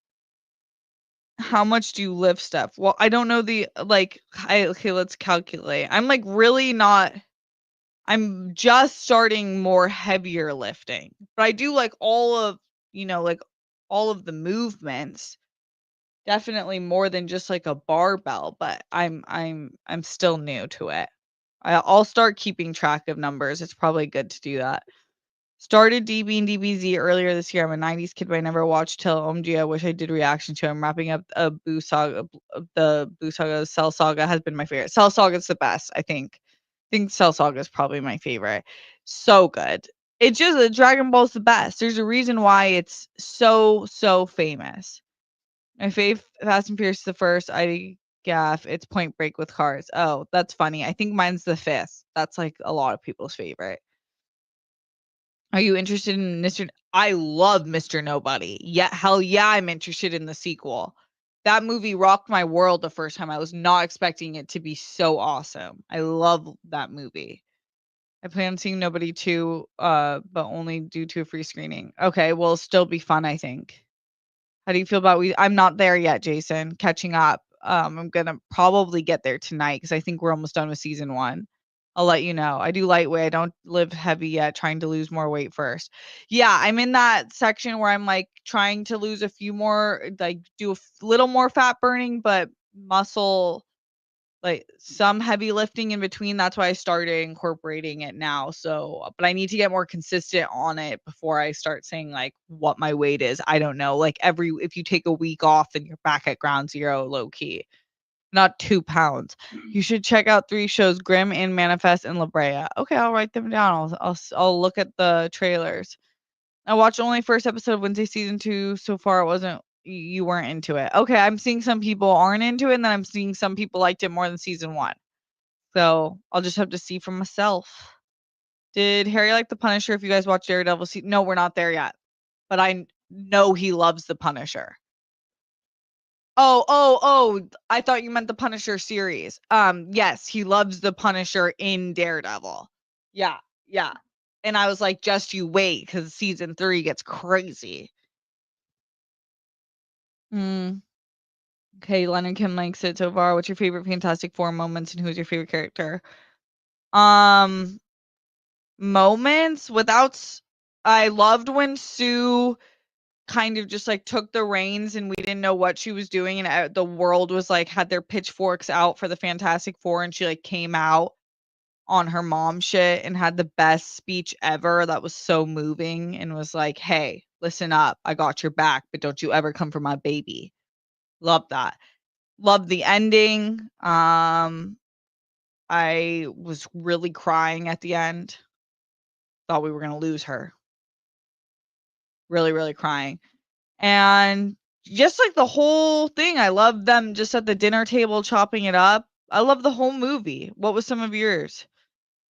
How much do you lift, Steph? Well, I don't know the like okay, let's calculate. I'm like really not I'm just starting more heavier lifting. But I do like all of, like all of the movements. Definitely more than just like a barbell, but I'm still new to it. I'll start keeping track of numbers. It's probably good to do that. Started DB and DBZ earlier this year. I'm a 90s kid, but I never watched till OMG. I wish I did reaction to. I'm wrapping up a Boo Saga. The Boo Saga Cell Saga has been my favorite. Cell Saga is the best, I think. think Cell Saga is probably my favorite. So good. It's just Dragon Ball's the best. There's a reason why it's so famous. My fave Fast and Furious is the first. I gaff. It's Point Break with cars. Oh, that's funny. I think mine's the fifth. That's like a lot of people's favorite. Are you interested in Mr. I love Mr. Nobody. Yeah, hell yeah, I'm interested in the sequel. That movie rocked my world the first time. I was not expecting it to be so awesome. I love that movie. I plan on seeing Nobody 2, but only due to a free screening. Okay, well, still be fun, I think. How do you feel about we I'm not there yet, Jason, catching up. I'm gonna probably get there tonight because I think we're almost done with season 1. I'll let you know. I do lightweight, I don't live heavy yet, trying to lose more weight first. Yeah, I'm in that section where I'm, like, trying to lose a few more like, do a little more fat burning, but muscle like, some heavy lifting in between, that's why I started incorporating it now, so but I need to get more consistent on it before I start saying, like, what my weight is. I don't know, like, if you take a week off, then you're back at ground zero low key, not 2 pounds. You should check out 3 shows, Grimm and Manifest and La Brea. Okay, I'll write them down. I'll look at the trailers. I watched only first episode of Wednesday season 2 so far. It wasn't you weren't into it. Okay, I'm seeing some people aren't into it, and then I'm seeing some people liked it more than season 1. So, I'll just have to see for myself. Did Harry like The Punisher if you guys watch Daredevil no, we're not there yet, but know he loves The Punisher. I thought you meant The Punisher series. Yes, he loves The Punisher in Daredevil. Yeah, yeah. And I was like, "Just you wait, because season 3 gets crazy." Mm, okay, Leonard Kim likes it so far. What's your favorite Fantastic Four moments, and who's your favorite character? Um Moments without I loved when Sue kind of just, like, took the reins and we didn't know what she was doing, and, the world was, like, had their pitchforks out for the Fantastic Four, and she, like, came out on her mom shit and had the best speech ever that was so moving and was like, "Hey, listen up. I got your back, but don't you ever come for my baby." Love that. Love the ending. I was really crying at the end. Thought we were gonna lose her. Really, really crying. And just like the whole thing, I love them just at the dinner table chopping it up. I love the whole movie. What was some of yours?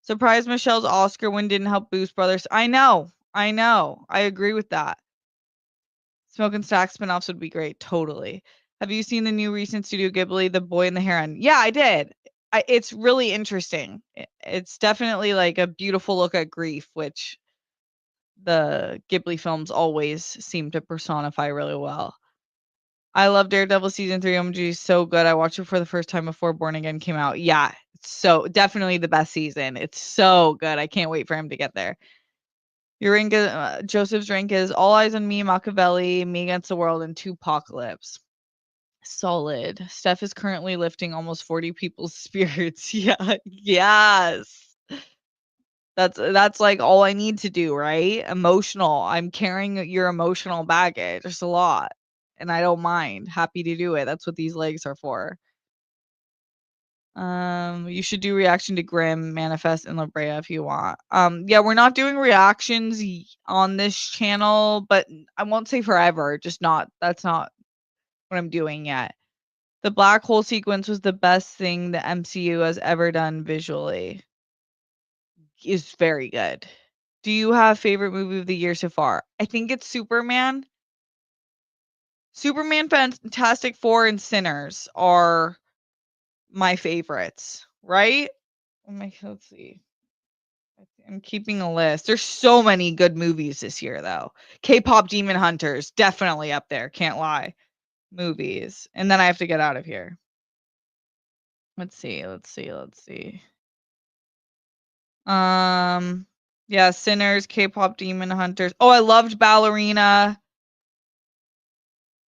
Surprised Michelle's Oscar win didn't help Boost Brothers. I know. I know. I agree with that. Smoke and Stack spinoffs would be great. Totally. Have you seen the new recent Studio Ghibli, The Boy and the Heron? Yeah, I did. It's really interesting. It's definitely like a beautiful look at grief, which the Ghibli films always seem to personify really well. I love Daredevil season 3. OMG, so good. I watched it for the first time before Born Again came out. Yeah, it's so definitely the best season. It's so good. I can't wait for him to get there. Your rank is, Joseph's rank is All Eyes on Me, Machiavelli, Me Against the World, and Two Apocalypse. Solid. Steph is currently lifting almost 40 people's spirits. Yeah, yes. That's like all I need to do, right? Emotional. I'm carrying your emotional baggage. There's a lot. And I don't mind. Happy to do it. That's what these legs are for. You should do reaction to Grimm, Manifest, and La Brea if you want. Yeah, we're not doing reactions on this channel, but I won't say forever. Just not. That's not what I'm doing yet. The black hole sequence was the best thing the MCU has ever done visually. Is very good. Do you have favorite movie of the year so far? I think it's Superman. Superman, Fantastic Four, and Sinners are my favorites, right? Let's see. I'm keeping a list. There's so many good movies this year, though. K-pop Demon Hunters, definitely up there. Can't lie. Movies. And then I have to get out of here. Let's see. Um, yeah, Sinners, K-pop Demon Hunters. Oh, I loved Ballerina.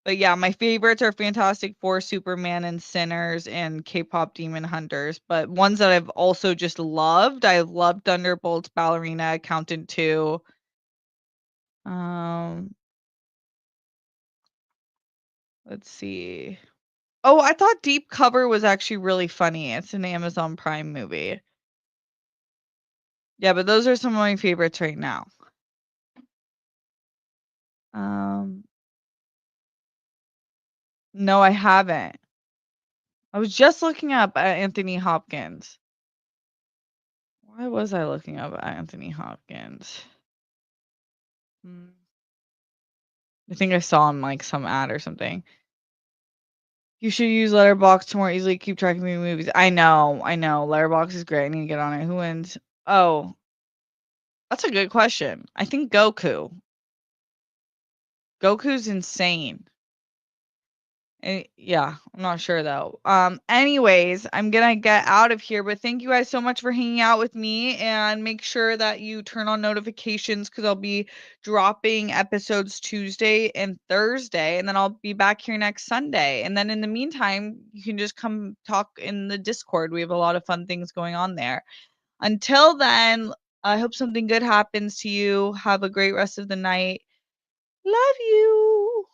But yeah, my favorites are Fantastic Four, Superman, and Sinners, and K-pop Demon Hunters. But ones that I've also just loved, I loved Thunderbolts, Ballerina, Accountant 2. Um, let's see. Oh, I thought Deep Cover was actually really funny. It's an Amazon Prime movie. Yeah, but those are some of my favorites right now. Um, no, I haven't. I was just looking up at Anthony Hopkins. Why was I looking up at Anthony Hopkins? Hmm, I think I saw him like some ad or something. You should use Letterbox to more easily keep track of new movies. I know, I know. Letterbox is great. I need to get on it. Who wins? Oh, that's a good question. I think Goku. Goku's insane. Yeah, I'm not sure though. Anyways, I'm gonna get out of here, but thank you guys so much for hanging out with me and make sure that you turn on notifications because I'll be dropping episodes Tuesday and Thursday, and then I'll be back here next Sunday. And then in the meantime, you can just come talk in the Discord. We have a lot of fun things going on there. Until then, I hope something good happens to you. Have a great rest of the night. Love you.